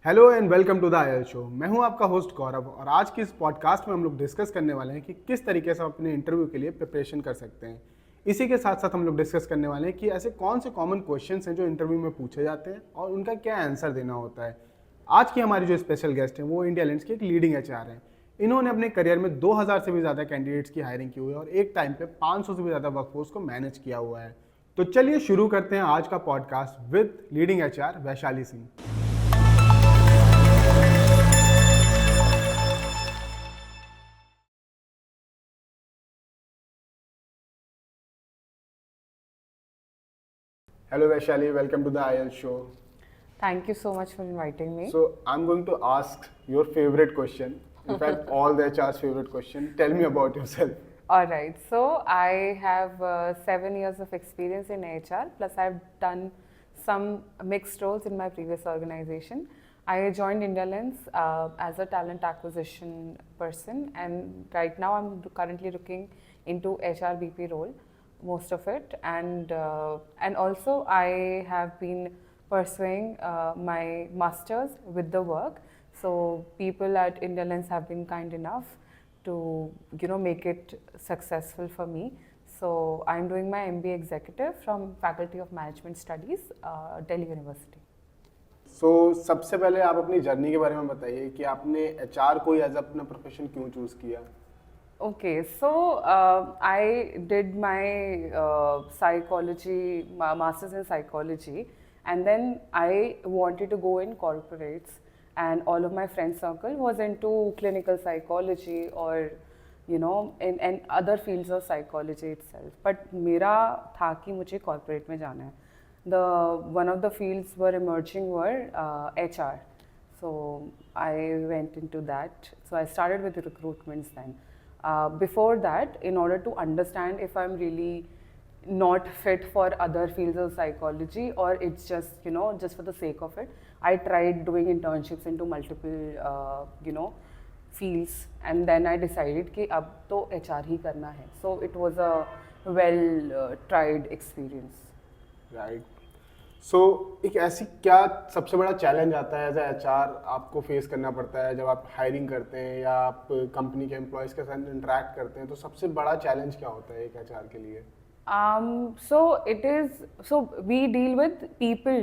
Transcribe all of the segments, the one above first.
Hello and welcome to the oil show. मैं हूं आपका होस्ट गौरव और आज की इस पॉडकास्ट में हम लोग डिस्कस करने वाले हैं कि किस तरीके से हम अपने इंटरव्यू के लिए प्रिपरेशन कर सकते हैं। इसी के साथ साथ हम लोग डिस्कस करने वाले हैं कि ऐसे कौन से कॉमन क्वेश्चंस हैं जो इंटरव्यू में पूछे जाते हैं और उनका क्या आंसर देना होता है। आज की हमारी जो स्पेशल गेस्ट हैं वो इंडिया लेंस की एक लीडिंग एचआर हैं। इन्होंने अपने करियर में 2000 से भी ज़्यादा कैंडिडेट्स की हायरिंग की हुई है और एक टाइम पे 500 से भी ज़्यादा वर्कफोर्स को मैनेज किया हुआ है। तो चलिए शुरू करते हैं आज का podcast with leading HR Vaishali Singh. Hello Vaishali, welcome to the IELTS show. Thank you so much for inviting me. So I'm going to ask your favorite question. In fact, all the HR's favorite question. Tell me about yourself. All right. So I have 7 years of experience in HR. Plus, I've done some mixed roles in my previous organization. I joined India Lens as a talent acquisition person, and right now I'm currently looking into HR BP role, most of it, and also I have been pursuing my masters with the work. So people at India Lens have been kind enough to make it successful for me. So I'm doing my MBA executive from Faculty of Management Studies, Delhi University. So सबसे पहले आप अपनी journey के बारे में बताइए कि आपने HR को एज अपना प्रोफेशन क्यों चूज किया? Okay, so I did my psychology, master's in psychology, and then I wanted to go in corporates, and all of my friend circle was into clinical psychology or in other fields of psychology itself. But मेरा था कि मुझे corporate में जाना है. One of the fields were emerging were HR, so I went into that. So I started with recruitments then. Before that, in order to understand if I'm really not fit for other fields of psychology or it's just just for the sake of it, I tried doing internships into multiple fields, and then I decided कि अब तो HR ही करना है. So it was a well tried experience. Right. So एक ऐसी क्या सबसे बड़ा चैलेंज आता है एज ए HR आपको फेस करना पड़ता है जब आप हायरिंग करते हैं या आप कंपनी के एम्प्लॉयज़ के साथ इंटरेक्ट करते हैं, तो सबसे बड़ा चैलेंज क्या होता है एक HR के लिए? So we deal with people,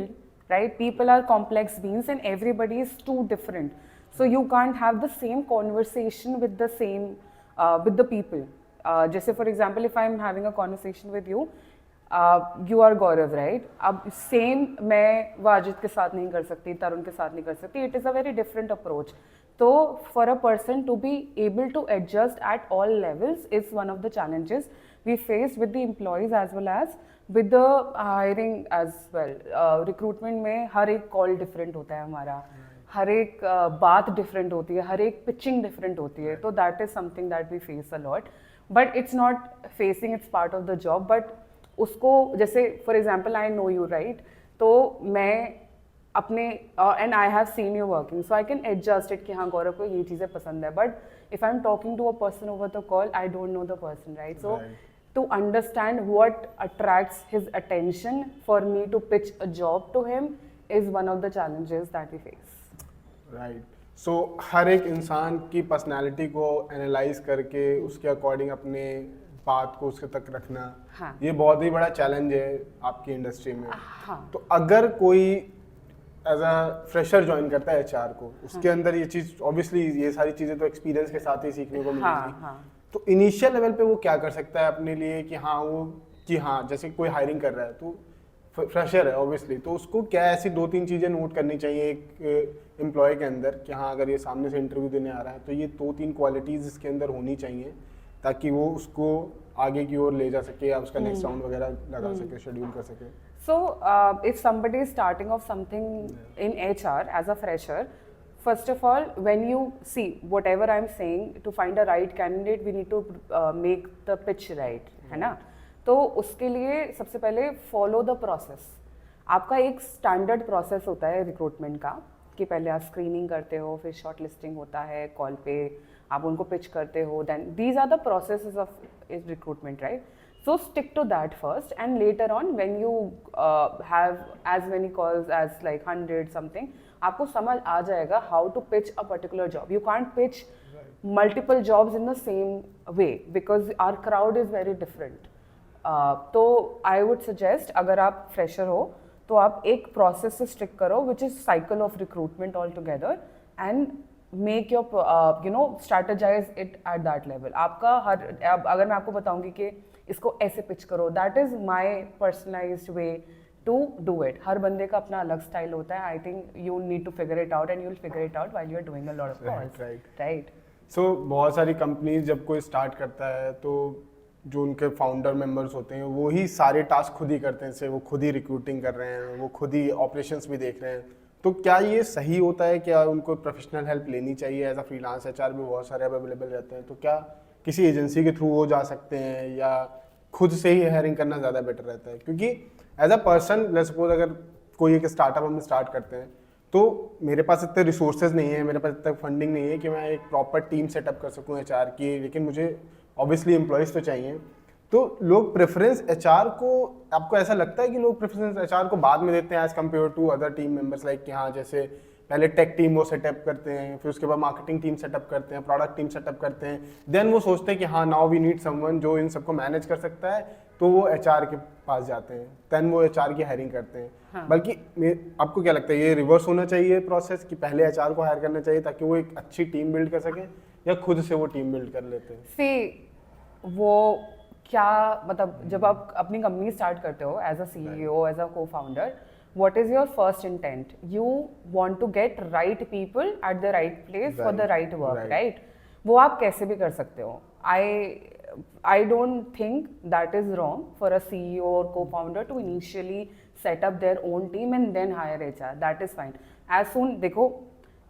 right? People are complex beings and everybody is too different. So you can't have the same conversation with with the people. Just for example, if I'm having a conversation with you, you are Gaurav, right? अब same मैं वाजिद के साथ नहीं कर सकती, तरुण के साथ नहीं कर सकती. It is a very different approach. So for a person to be able to adjust at all levels is one of the challenges we face with the employees as well as with the hiring as well. Recruitment में हर एक call different होता है हमारा, हर एक बात different होती है, हर एक pitching different होती है. तो that is something that we face a lot. But it's not facing, it's part of the job. But उसको जैसे for example I know you right, तो मैं अपने and I have seen you working, so I can adjust it कि हाँ गौरव को ये चीज़ें पसंद है. But if I am talking to a person over the call, I don't know the person, right? So to understand what attracts his attention for me to pitch a job to him is one of the challenges that we face. Right. So हर एक इंसान की personality को analyse करके उसके according अपने बात को उसके तक रखना, हाँ. ये बहुत ही बड़ा चैलेंज है आपकी इंडस्ट्री में. हाँ. तो अगर कोई एज अ फ्रेशर ज्वाइन करता है HR को, उसके अंदर ये चीज़ ऑब्वियसली ये सारी चीज़ें तो एक्सपीरियंस के साथ ही सीखने को मिलेंगी. हाँ. तो इनिशियल लेवल पे वो क्या कर सकता है अपने लिए कि हाँ जैसे कोई हायरिंग कर रहा है तो फ्रेशर है ऑब्वियसली, तो उसको क्या ऐसी 2-3 चीज़ें नोट करनी चाहिए एक एम्प्लॉय के अंदर कि हाँ अगर ये सामने से इंटरव्यू देने आ रहा है तो ये 2-3 क्वालिटीज़ इसके अंदर होनी चाहिए ताकि वो उसको आगे की ओर ले जा सके या उसका नेक्स्ट राउंड वगैरह लगा सके, शेड्यूल कर सके. So if somebody is starting off something in HR as a fresher, first of all, when you see whatever I'm saying, to find a right candidate, we need to make the pitch right, है ना? तो उसके लिए सबसे पहले follow the process. आपका एक standard process होता है recruitment का कि पहले आप screening करते हो, फिर short listing होता है call पे, आप उनको pitch करते हो. Then these are the processes of recruitment, right? So stick to that first, and later on when you have as many calls as like 100 something, आपको समझ आ जाएगा how to pitch a particular job. You can't pitch multiple jobs in the same way because our crowd is very different. तो I would suggest अगर आप fresher हो तो आप एक प्रोसेस से स्टिक करो which is cycle of recruitment all together and make your you know strategise it at that level. आपका अगर मैं आपको बताऊंगी कि इसको ऐसे पिच करो, that is my personalized way to do it. हर बंदे का अपना अलग स्टाइल होता है. I think you need to figure it out and you will figure it out while you are doing a lot of calls. Right. So बहुत सारी companies जब कोई स्टार्ट करता है तो जो उनके फाउंडर मेंबर्स होते हैं वो ही सारे टास्क खुद ही करते हैं. जैसे वो खुद ही रिक्रूटिंग कर रहे हैं, वो खुद ही ऑपरेशंस भी देख रहे हैं. तो क्या ये सही होता है? क्या उनको प्रोफेशनल हेल्प लेनी चाहिए? एज अ फ्रीलांस एचआर भी बहुत सारे अवेलेबल रहते हैं. तो क्या किसी एजेंसी के थ्रू वो जा सकते हैं या खुद से ही हायरिंग करना ज़्यादा बेटर रहता है? क्योंकि as a person let's suppose अगर कोई एक स्टार्टअप हम स्टार्ट करते हैं तो मेरे पास इतने रिसोर्सेज नहीं है, मेरे पास इतना फंडिंग नहीं है कि मैं एक प्रॉपर टीम सेटअप कर सकूं एचआर की. लेकिन मुझे ऑब्वियसली एम्प्लॉयज़ तो चाहिए. तो लोग प्रेफरेंस एचआर को, आपको ऐसा लगता है कि लोग प्रेफरेंस एचआर को बाद में देते हैं as compare to other team members? Like कि हाँ, जैसे पहले टेक टीम वो सेटअप करते हैं, फिर उसके बाद मार्केटिंग टीम सेटअप करते हैं, प्रोडक्ट टीम सेटअप करते हैं, देन वो सोचते हैं कि हाँ नाउ वी नीड समवन जो इन सबको मैनेज कर सकता है, तो वो एचआर के पास जाते हैं, देन वो एचआर की हायरिंग करते हैं. हाँ. बल्कि आपको क्या लगता है ये रिवर्स होना चाहिए प्रोसेस कि पहले एचआर को हायर करना चाहिए ताकि वो एक अच्छी टीम बिल्ड कर सकें, या खुद से वो टीम बिल्ड कर लेते हैं? सी वो क्या मतलब, जब आप अपनी कंपनी स्टार्ट करते हो as a CEO, as a cofounder, what is your first intent? You want to get right people at the right place for the right work, right? वो आप कैसे भी कर सकते हो. I don't think that is wrong for a CEO or co-founder to initially set up their own team and then hire HR. That is fine. As soon देखो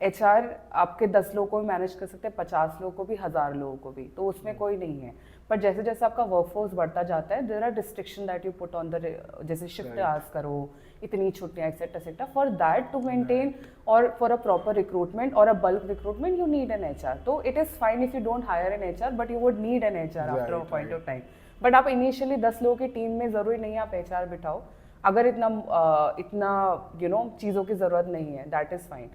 HR आपके 10 लोगों को भी मैनेज कर सकते हैं, 50 लोगों को भी, 1000 लोगों को भी, तो उसमें कोई नहीं है. पर जैसे जैसे आपका वर्कफोर्स बढ़ता जाता है, there are restriction that you put on the, जैसे शिफ्ट आवर्स करो, इतनी छुट्टियां etcetera etcetera. For that to maintain और फॉर अ प्रॉपर रिक्रूटमेंट और a bulk recruitment you need an HR. तो it is fine if you don't hire an HR, but you would need an HR after a point of time. But आप initially 10 लोगों की team में जरूरी नहीं आप HR बिठाओ अगर इतना यू नो चीज़ों की ज़रूरत नहीं है. That is fine.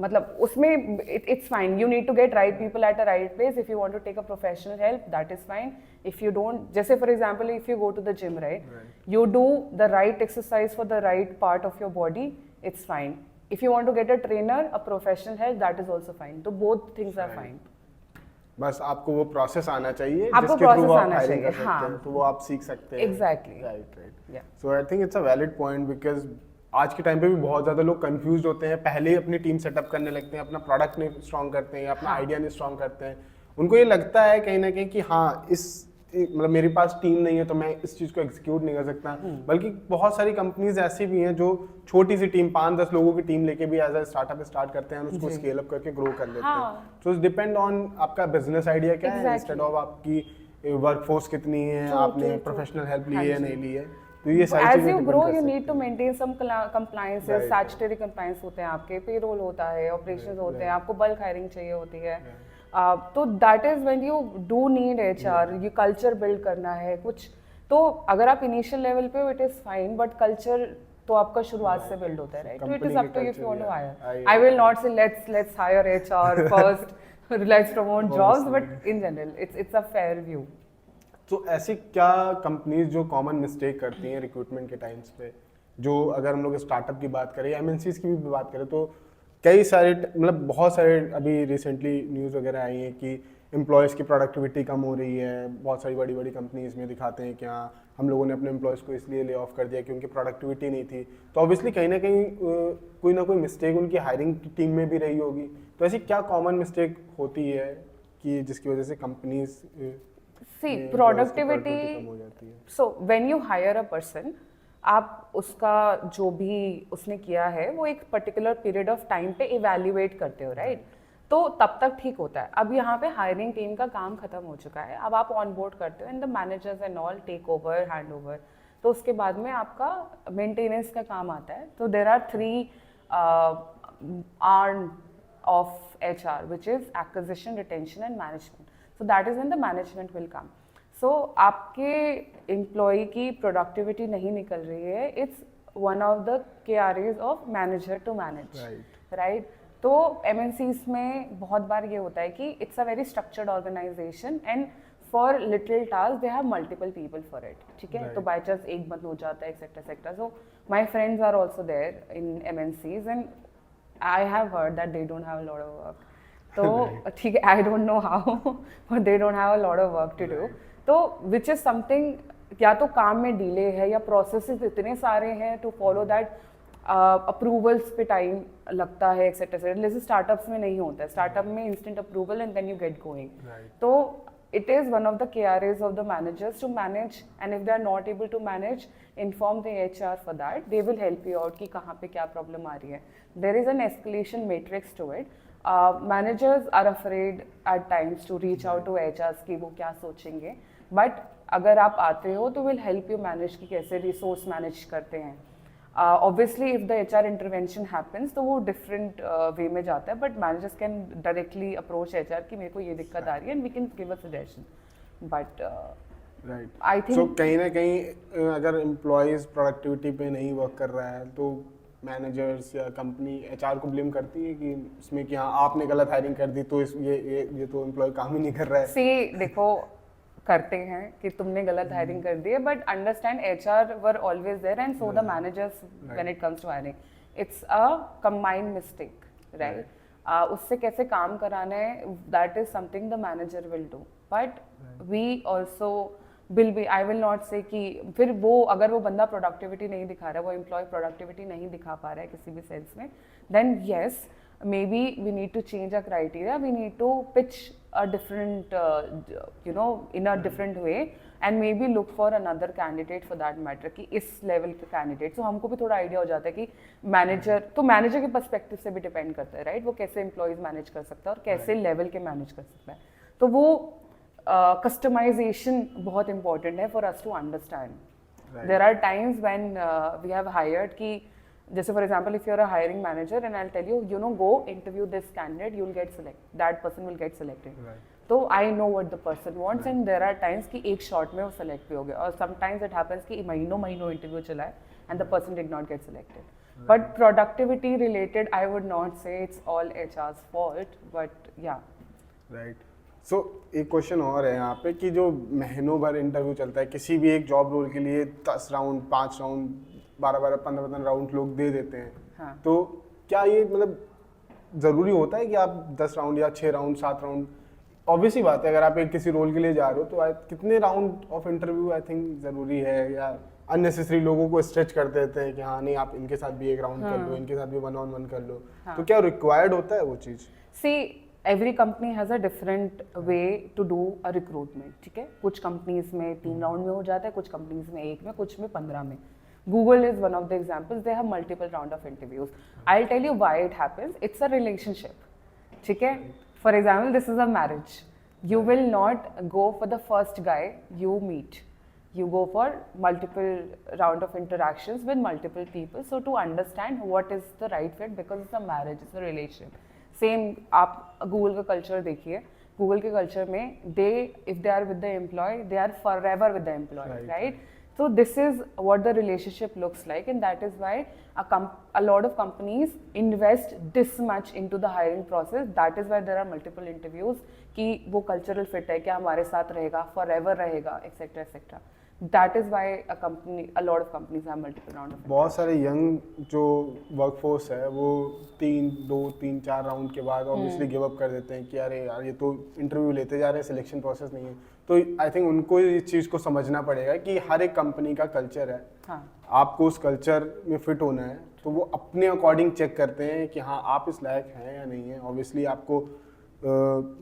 मतलब उसमें it's fine. You need to get right people at a right place. If you want to take a professional help, that is fine. If you don't, जैसे for example if you go to the gym, right, you do the right exercise for the right part of your body, it's fine. If you want to get a trainer, a professional help, that is also fine. तो both things are fine. बस आपको वो process आना चाहिए आपको जिसके through process आप आना हायरिंग कर चाहिए, सकते हैं, हाँ. तो वो आप सीख सकते हैं. Exactly. Right. Yeah. So I think it's a valid point because आज के टाइम पे भी बहुत ज़्यादा लोग कंफ्यूज होते हैं. पहले ही अपनी टीम सेटअप करने लगते हैं, अपना प्रोडक्ट नहीं स्ट्रॉन्ग करते हैं, अपना आइडिया नहीं स्ट्रॉन्ग करते हैं. उनको ये लगता है कहीं ना कहीं कि हाँ मतलब मेरे पास टीम नहीं है तो मैं इस चीज़ को एग्जीक्यूट नहीं कर सकता. बल्कि बहुत सारी कंपनीज ऐसी भी हैं जो छोटी सी टीम, 5-10 लोगों की टीम लेके भी एज अ स्टार्टअप स्टार्ट करते हैं और उसको स्केल अप करके ग्रो कर लेते हैं. सो इट डिपेंड ऑन आपका बिजनेस आइडिया क्या है, इंस्टेड ऑफ आपकी वर्कफोर्स कितनी है, आपने प्रोफेशनल हेल्प ली है या नहीं ली है. तो ये सारी चीजें As you depend grow, कर you सकती need to हैं. maintain some compliances, Right. statutory compliance होते हैं आपके, payroll होता है, operations होते हैं, आपको bulk hiring चाहिए होती है. तो that is when you do need HR, ये culture build करना है कुछ. तो अगर आप initial level पे हो, it is fine, but culture तो आपका शुरुआत से build होता है, right? So it is Company up to you if के you want to culture, hire. yeah. I will not say let's hire HR first, let's promote jobs, but in general, it's a fair view. तो ऐसी क्या companies जो common mistake करती हैं recruitment के times पे, जो अगर हम लोग स्टार्टअप की बात करें या एमएनसीज की भी बात करें तो कई सारे मतलब बहुत सारे अभी रिसेंटली न्यूज़ वगैरह आई हैं कि एम्प्लॉयज़ की प्रोडक्टिविटी कम हो रही है. बहुत सारी बड़ी बड़ी कंपनीज में दिखाते हैं कि हाँ हम लोगों ने अपने एम्प्लॉयज़ को इसलिए ले ऑफ कर दिया कि उनकी प्रोडक्टिविटी नहीं थी. तो ऑब्वियसली कहीं ना कहीं कोई ना कोई मिस्टेक उनकी हायरिंग की टीम में भी रही होगी. तो ऐसी क्या कॉमन मिस्टेक होती है कि जिसकी वजह से companies See, productivity. So when you hire a person, आप उसका जो भी उसने किया है वो एक पर्टिकुलर पीरियड ऑफ टाइम पे इवेल्युएट करते हो, राइट? तो तब तक ठीक होता है. अब यहाँ पे हायरिंग टीम का काम खत्म हो चुका है. अब आप ऑन बोर्ड करते हो and the managers and all take over, hand over. तो उसके बाद में आपका मेंटेनेंस का काम आता है. तो there are 3 arm of HR, which is acquisition, retention and management. So that is when the management will come. So आपके एम्प्लॉय की प्रोडक्टिविटी नहीं निकल रही है, it's one of the KRAs of manager to manage, right? तो MNCs में बहुत बार ये होता है कि it's a very structured organization and for little tasks they have multiple people for it, ठीक है? तो by chance एक बंद हो जाता है etc etc. So my friends are also there in MNCs and I have heard that they don't have a lot of work. तो ठीक है, I don't know how but they don't have a lot of work to do. तो which is something, या तो काम में delay है या प्रोसेसेस इतने सारे हैं टू फॉलो दैट, अप्रूवल्स पे टाइम लगता है एक्सेट्रा, जैसे स्टार्टअप्स में नहीं होता है. स्टार्टअप में instant approval and then you get going. तो it is one of the KRAs of the managers to manage, and if they are not able to manage, inform the HR for that. They will help you out कि कहाँ पे क्या problem आ रही है. There is an escalation matrix to it. Managers are afraid at times to reach out to HRs कि वो क्या सोचेंगे, but अगर आप आते हो तो will help you manage कि कैसे resource manage करते हैं. Obviously if the HR intervention happens तो वो different way में जाता है, but managers can directly approach HR कि मेरे को ये दिक्कत आ रही है and we can give a suggestion. But right. I think सो कहीं ना कहीं अगर एम्प्लॉयज़ प्रोडक्टिविटी पे नहीं वर्क कर रहा है तो मैनेजर्स या कंपनी एचआर को ब्लेम करती है कि इसमें कि हाँ आपने गलत हायरिंग कर दी तो ये तो एम्प्लॉय काम ही नहीं कर रहा है. See, देखो करते हैं कि तुमने गलत हायरिंग कर दी है, but understand HR were always there and so the managers when it comes to hiring. It's a combined mistake, right? उससे कैसे काम कराना है, that is something the manager will do, but we also will be, I will not say कि फिर वो अगर वो बंदा प्रोडक्टिविटी नहीं दिखा रहा है, वो एम्प्लॉय प्रोडक्टिविटी नहीं दिखा पा रहा है किसी भी सेंस में, then yes maybe we need to change our criteria, we need to pitch a different in a different way and maybe look for another candidate for that matter कि इस level के candidate. So हमको भी थोड़ा idea हो जाता है कि manager के perspective से भी depend करता है, right? वो कैसे employees manage कर सकता है और कैसे level के manage कर सकता है. तो वो customization बहुत important है for us to understand. There are times when we have hired कि जैसे for example if you are a hiring manager and I tell you no go interview this candidate, you will get select, that person will get selected. तो I know what the person wants and there are times कि एक shot में वो select भी हो गया, और sometimes it happens कि महीनों इंटरव्यू चला है and the person did not get selected. But productivity related I would not say it's all HR's fault, but yeah right. So एक क्वेश्चन और है यहाँ पे कि जो महीनों भर इंटरव्यू चलता है किसी भी एक जॉब रोल के लिए, 10 राउंड 5 राउंड 12 15 राउंड लोग दे देते हैं. हाँ. तो क्या ये मतलब ज़रूरी होता है कि आप 10 राउंड या 6 राउंड 7 राउंड, ऑब्वियसली बात है अगर आप एक किसी रोल के लिए जा रहे हो तो कितने round of interview I think ज़रूरी है, या अननेसेसरी लोगों को स्ट्रेच कर देते हैं कि हाँ नहीं आप इनके साथ भी एक राउंड कर लो, इनके साथ भी 1-on-1 कर लो. तो क्या रिक्वायर्ड होता है वो चीज़? See every company has a different way to do a recruitment, ठीक है? कुछ कंपनीज में 3 राउंड में हो जाता है, कुछ कंपनीज में 1 में, कुछ में 15 में. Google is one of the examples. They have multiple round of interviews. I'll tell you why it happens. It's a relationship. ठीक है? For example, this is a marriage. You will not go for the first guy you meet. You go for multiple round of interactions with multiple people. So to understand what is the right fit, because it's a marriage, it's a relationship. Same आप Google का culture देखिए. Google के culture में if they are with the employee, they are forever with the employee, right? So this is what the relationship looks like, and that is why a lot of companies invest this much into the hiring process. That is why there are multiple interviews कि वो cultural fit है, क्या हमारे साथ रहेगा, forever रहेगा, etc etc. That is why a lot of companies have multiple round of interviews. बहुत सारे यंग जो वर्कफोर्स है वो 3-4 राउंड के बाद ऑब्वियसली गिव अप कर देते हैं कि अरे यार ये तो इंटरव्यू लेते जा रहे हैं, सिलेक्शन प्रोसेस नहीं है. तो आई थिंक उनको इस चीज़ को समझना पड़ेगा कि हर एक कंपनी का कल्चर है. हाँ. आपको उस कल्चर में फिट होना है तो वो अपने अकॉर्डिंग चेक करते हैं कि हाँ आप इस लायक हैं या नहीं है. ऑब्वियसली आपको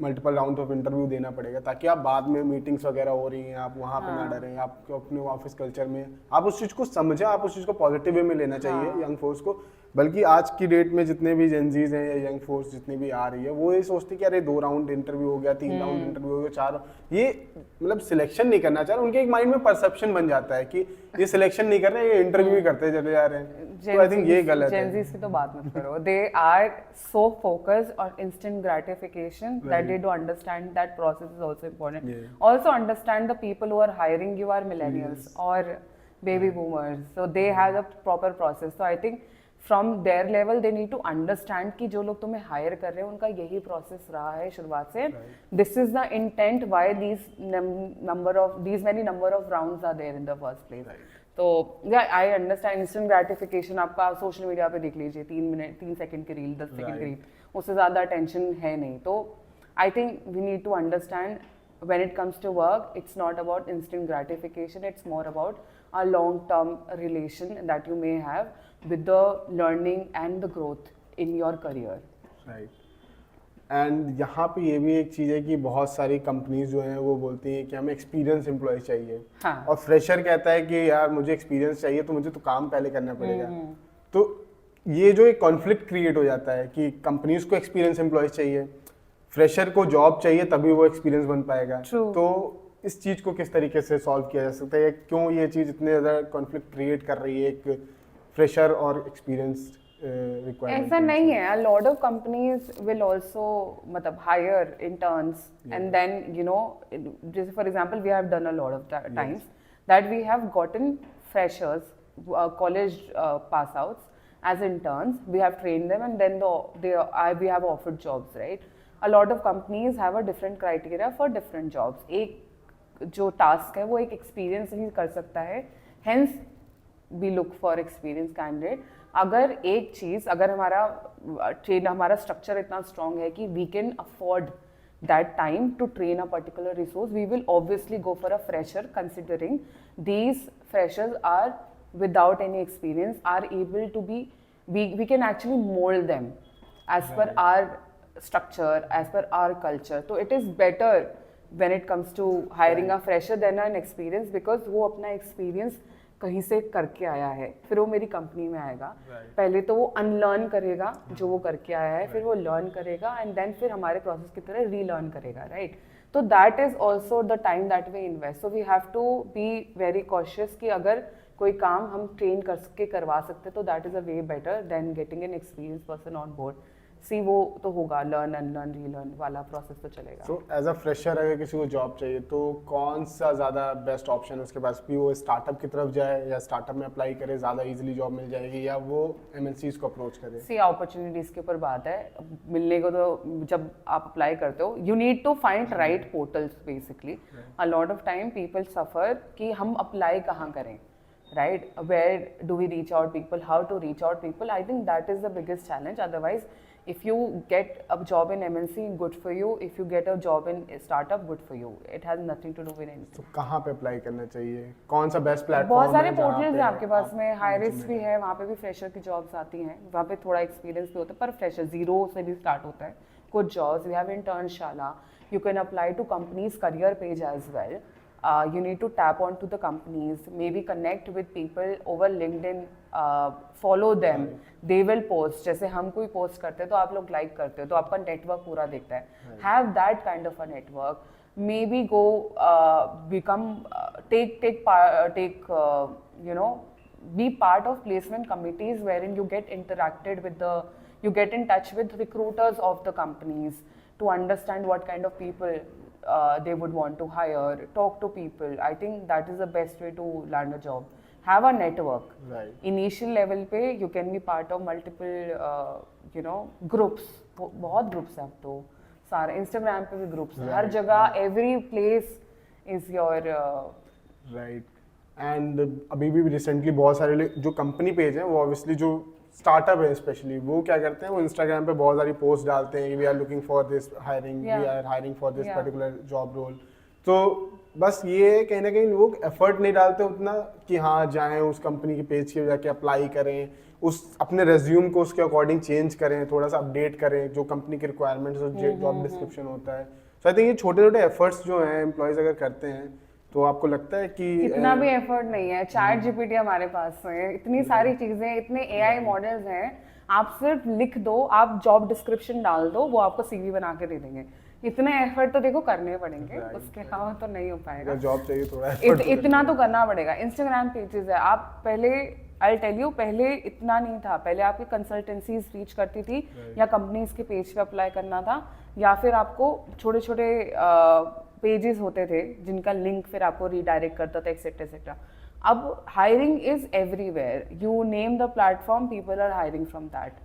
मल्टीपल राउंड ऑफ इंटरव्यू देना पड़ेगा ताकि आप बाद में मीटिंग्स वगैरह हो रही हैं आप वहाँ पे ना डरें, आप अपने ऑफिस कल्चर में आप उस चीज़ को समझें, आप उस चीज़ को पॉजिटिव वे में लेना चाहिए यंग फोर्स को. बल्कि आज की डेट में जितने भी जेनजीज हैं या यंग फोर्स जितनी भी आ रही है वो ये सोचती कि अरे 2 राउंड इंटरव्यू हो गया, 3 राउंड इंटरव्यू हो गया, 4, ये मतलब सिलेक्शन नहीं करना चाह रहे. उनके एक माइंड में परसेप्शन बन जाता है कि ये सिलेक्शन नहीं कर रहे, ये इंटरव्यू ही करते चले जा रहे हैं. तो आई थिंक ये गलत है. जेनजीज की तो बात मत करो. They are so focused on instant gratification that they do understand that process is also important. Also understand the people who are hiring you are millennials, और baby boomers, so they have a proper process. So I think from their level they need to understand कि जो लोग तुम्हें hire कर रहे हैं उनका यही process रहा है शुरुआत से. This is the intent why these many number of rounds are there in the first place. तो yeah, I understand instant gratification. आपका social media पे देख लीजिए 3 सेकंड की रील, 10 सेकंड की रील, उससे ज़्यादा attention है नहीं. तो I think we need to understand when it comes to work, it's not about instant gratification, it's more about a long-term relation that you may have with the learning and the growth in your career. Right. And यहाँ पे ये भी एक चीज़ है कि बहुत सारी companies जो हैं वो बोलती हैं कि हमें एक्सपीरियंस एम्प्लॉय चाहिए. हाँ. और फ्रेशर कहता है कि यार मुझे एक्सपीरियंस चाहिए तो मुझे तो काम पहले करना पड़ेगा. तो ये जो एक कॉन्फ्लिक्ट क्रिएट हो जाता है कि कंपनीज को एक्सपीरियंस एम्प्लॉय चाहिए, फ्रेशर को जॉब चाहिए तभी वो एक्सपीरियंस बन पाएगा. तो इस चीज़ को किस तरीके से सॉल्व किया जा सकता है, क्यों ये चीज़ इतने ज़्यादा कॉन्फ्लिक्ट क्रिएट कर रही है एक फ्रेशर और एक्सपीरियंस रिक्वायरमेंट? ऐसा नहीं है. A lot of companies will also मतलब hire interns and then you know, just for example we have done a lot of times that we have gotten freshers, college pass outs as interns. We have trained them and then we have offered jobs, right? A lot of companies have a different criteria for different jobs. एक जो task है वो एक experience ही कर सकता है. Hence we look for experienced candidate. अगर एक चीज़, अगर हमारा स्ट्रक्चर इतना स्ट्रॉन्ग है कि we can afford that time to train a particular resource, we will obviously go for a fresher, considering these freshers are without any experience are able to be, we can actually mould them as per our structure, as per our culture. तो it is better when it comes to hiring a fresher than an experience, because वो अपना experience कहीं से करके आया है, फिर वो मेरी कंपनी में आएगा. पहले तो वो अनलर्न करेगा जो वो करके आया है, फिर वो लर्न करेगा एंड देन फिर हमारे प्रोसेस की तरह रीलर्न करेगा, राइट? तो that is also the time that we invest. So we have to be very cautious कि अगर कोई काम हम ट्रेन करके करवा सकते तो that is a way better than getting an experience person on board. See वो तो होगा, लर्न अनलर्न रीलर्न वाला प्रोसेस तो चलेगा. सो एज अ फ्रेशर अगर किसी को जॉब चाहिए तो कौन सा ज़्यादा बेस्ट ऑप्शन है उसके पास? भी वो स्टार्टअप की तरफ जाए या स्टार्टअप में अप्लाई करे, ज़्यादा इजीली जॉब मिल जाएगी, या वो एमएनसीज को अप्रोच करे? सी अपॉर्चुनिटीज़ के ऊपर बात है. मिलने को तो जब आप अप्लाई करते हो you need to find right portals. Basically a lot of time people suffer कि हम अप्लाई कहाँ करें, right? Where do we reach out people? How to reach out people? I think that is the biggest challenge. Otherwise, if you get a job in MNC, good for you. If you get a job in a startup, good for you. It has nothing to do with anything. तो कहाँ पे apply करना चाहिए? कौन सा best platform? बहुत सारे portals हैं आपके पास में. हायरिस भी है, वहाँ पे भी फ्रेशर की जॉब्स आती हैं. वहाँ पे थोड़ा एक्सपीरियंस भी होता है, पर फ्रेशर जीरो से भी स्टार्ट होता है. कुछ jobs we have Internshala. You can apply to companies' career page as well. You need to tap onto the companies, maybe connect with people over LinkedIn, follow them. They will post. जैसे हम कोई post करते हैं तो आप लोग like करते हो तो आपका नेटवर्क पूरा दिखता है. Have that kind of a network. Maybe go become be part of placement committees wherein you get in touch with recruiters of the companies to understand what kind of people they would want to hire, talk to people. I think that is the best way to land a job. Have a network. Right. Initial level पे you can be part of multiple groups. बहुत groups हैं अब तो. सारे Instagram पे भी groups हैं. हर जगह every place is your right. And अभी भी रिसेंटली बहुत सारे जो कंपनी पेज हैं वो ऑब्वियसली जो स्टार्टअप है स्पेशली वो क्या करते हैं, वो इंस्टाग्राम पे बहुत सारी पोस्ट डालते हैं कि we are looking for this hiring, we are hiring for this particular job role. तो बस ये कहीं ना कहीं लोग एफर्ट नहीं डालते उतना कि हाँ जाएं उस कंपनी के पेज के जाके अप्लाई करें, उस अपने रेज्यूम को उसके अकॉर्डिंग चेंज करें, थोड़ा सा अपडेट करें जो कंपनी के रिक्वायरमेंट्स और जॉब डिस्क्रिप्शन होता है. सो आई थिंक ये छोटे छोटे एफर्ट्स जो हैं एम्प्लॉयज़ अगर करते हैं तो आपको लगता है कि इतना भी एफर्ट नहीं है. चैट जीपीटी हमारे पास है, इतनी सारी चीजें, इतने एआई मॉडल्स हैं. आप सिर्फ लिख दो, आप जॉब डिस्क्रिप्शन डाल दो, वो आपको सीवी बना के दे देंगे. इतने एफर्ट तो देखो करने पड़ेंगे, उसके अलावा तो नहीं हो पाएगा. जॉब चाहिए थोड़ा इतना तो करना पड़ेगा. इंस्टाग्राम पेजेस है, आप पहले आई टेल यू पहले इतना नहीं था. पहले आपकी कंसल्टेंसीज रीच करती थी या कंपनीज के पेज पे अप्लाई करना था, या फिर आपको छोटे छोटे पेजेस होते थे जिनका लिंक फिर आपको रीडायरेक्ट करता था एक्सेट्रा एक्सेट्रा. अब hiring is everywhere. You name the platform, people are hiring from that.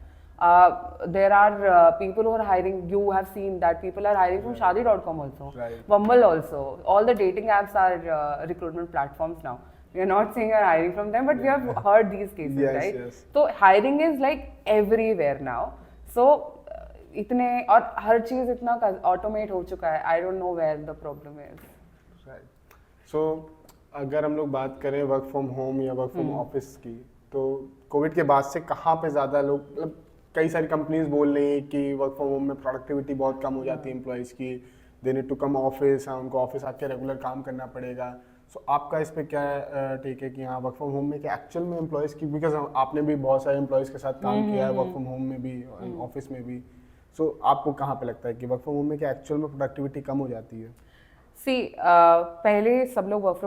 There are people who are hiring. You have seen that people are hiring from Shaadi.com also, Right. Bumble also. All the dating apps are recruitment platforms now. We are not saying you're hiring from them, but we have heard these cases, Yes, right? yes. So hiring is like everywhere now. So इतने और हर चीज इतना automate हो चुका है. I don't know where the problem is. Right so अगर हम लोग बात करें वर्क फ्रॉम होम या वर्क फ्रॉम ऑफिस की, तो कोविड के बाद से कहाँ पे ज़्यादा लोग, मतलब कई सारी कंपनीज बोल रही हैं कि वर्क फ्रॉम होम में प्रोडक्टिविटी बहुत कम हो जाती है एम्प्लॉयज़ की, they need to come office, उनको ऑफिस आके रेगुलर काम करना पड़ेगा. सो आपका इस पे क्या टेक है कि हाँ वर्क फ्रॉम होम में क्या एक्चुअल में एम्प्लॉयज़ की, बिकॉज आपने भी बहुत सारे एम्प्लॉयज़ के साथ काम किया है वर्क फ्रॉम होम में भी ऑफिस में भी, सो आपको कहाँ पे लगता है कि वर्क फ्रॉम होम में क्या एक्चुअल में प्रोडक्टिविटी कम हो जाती है? सी पहले सब लोग वर्क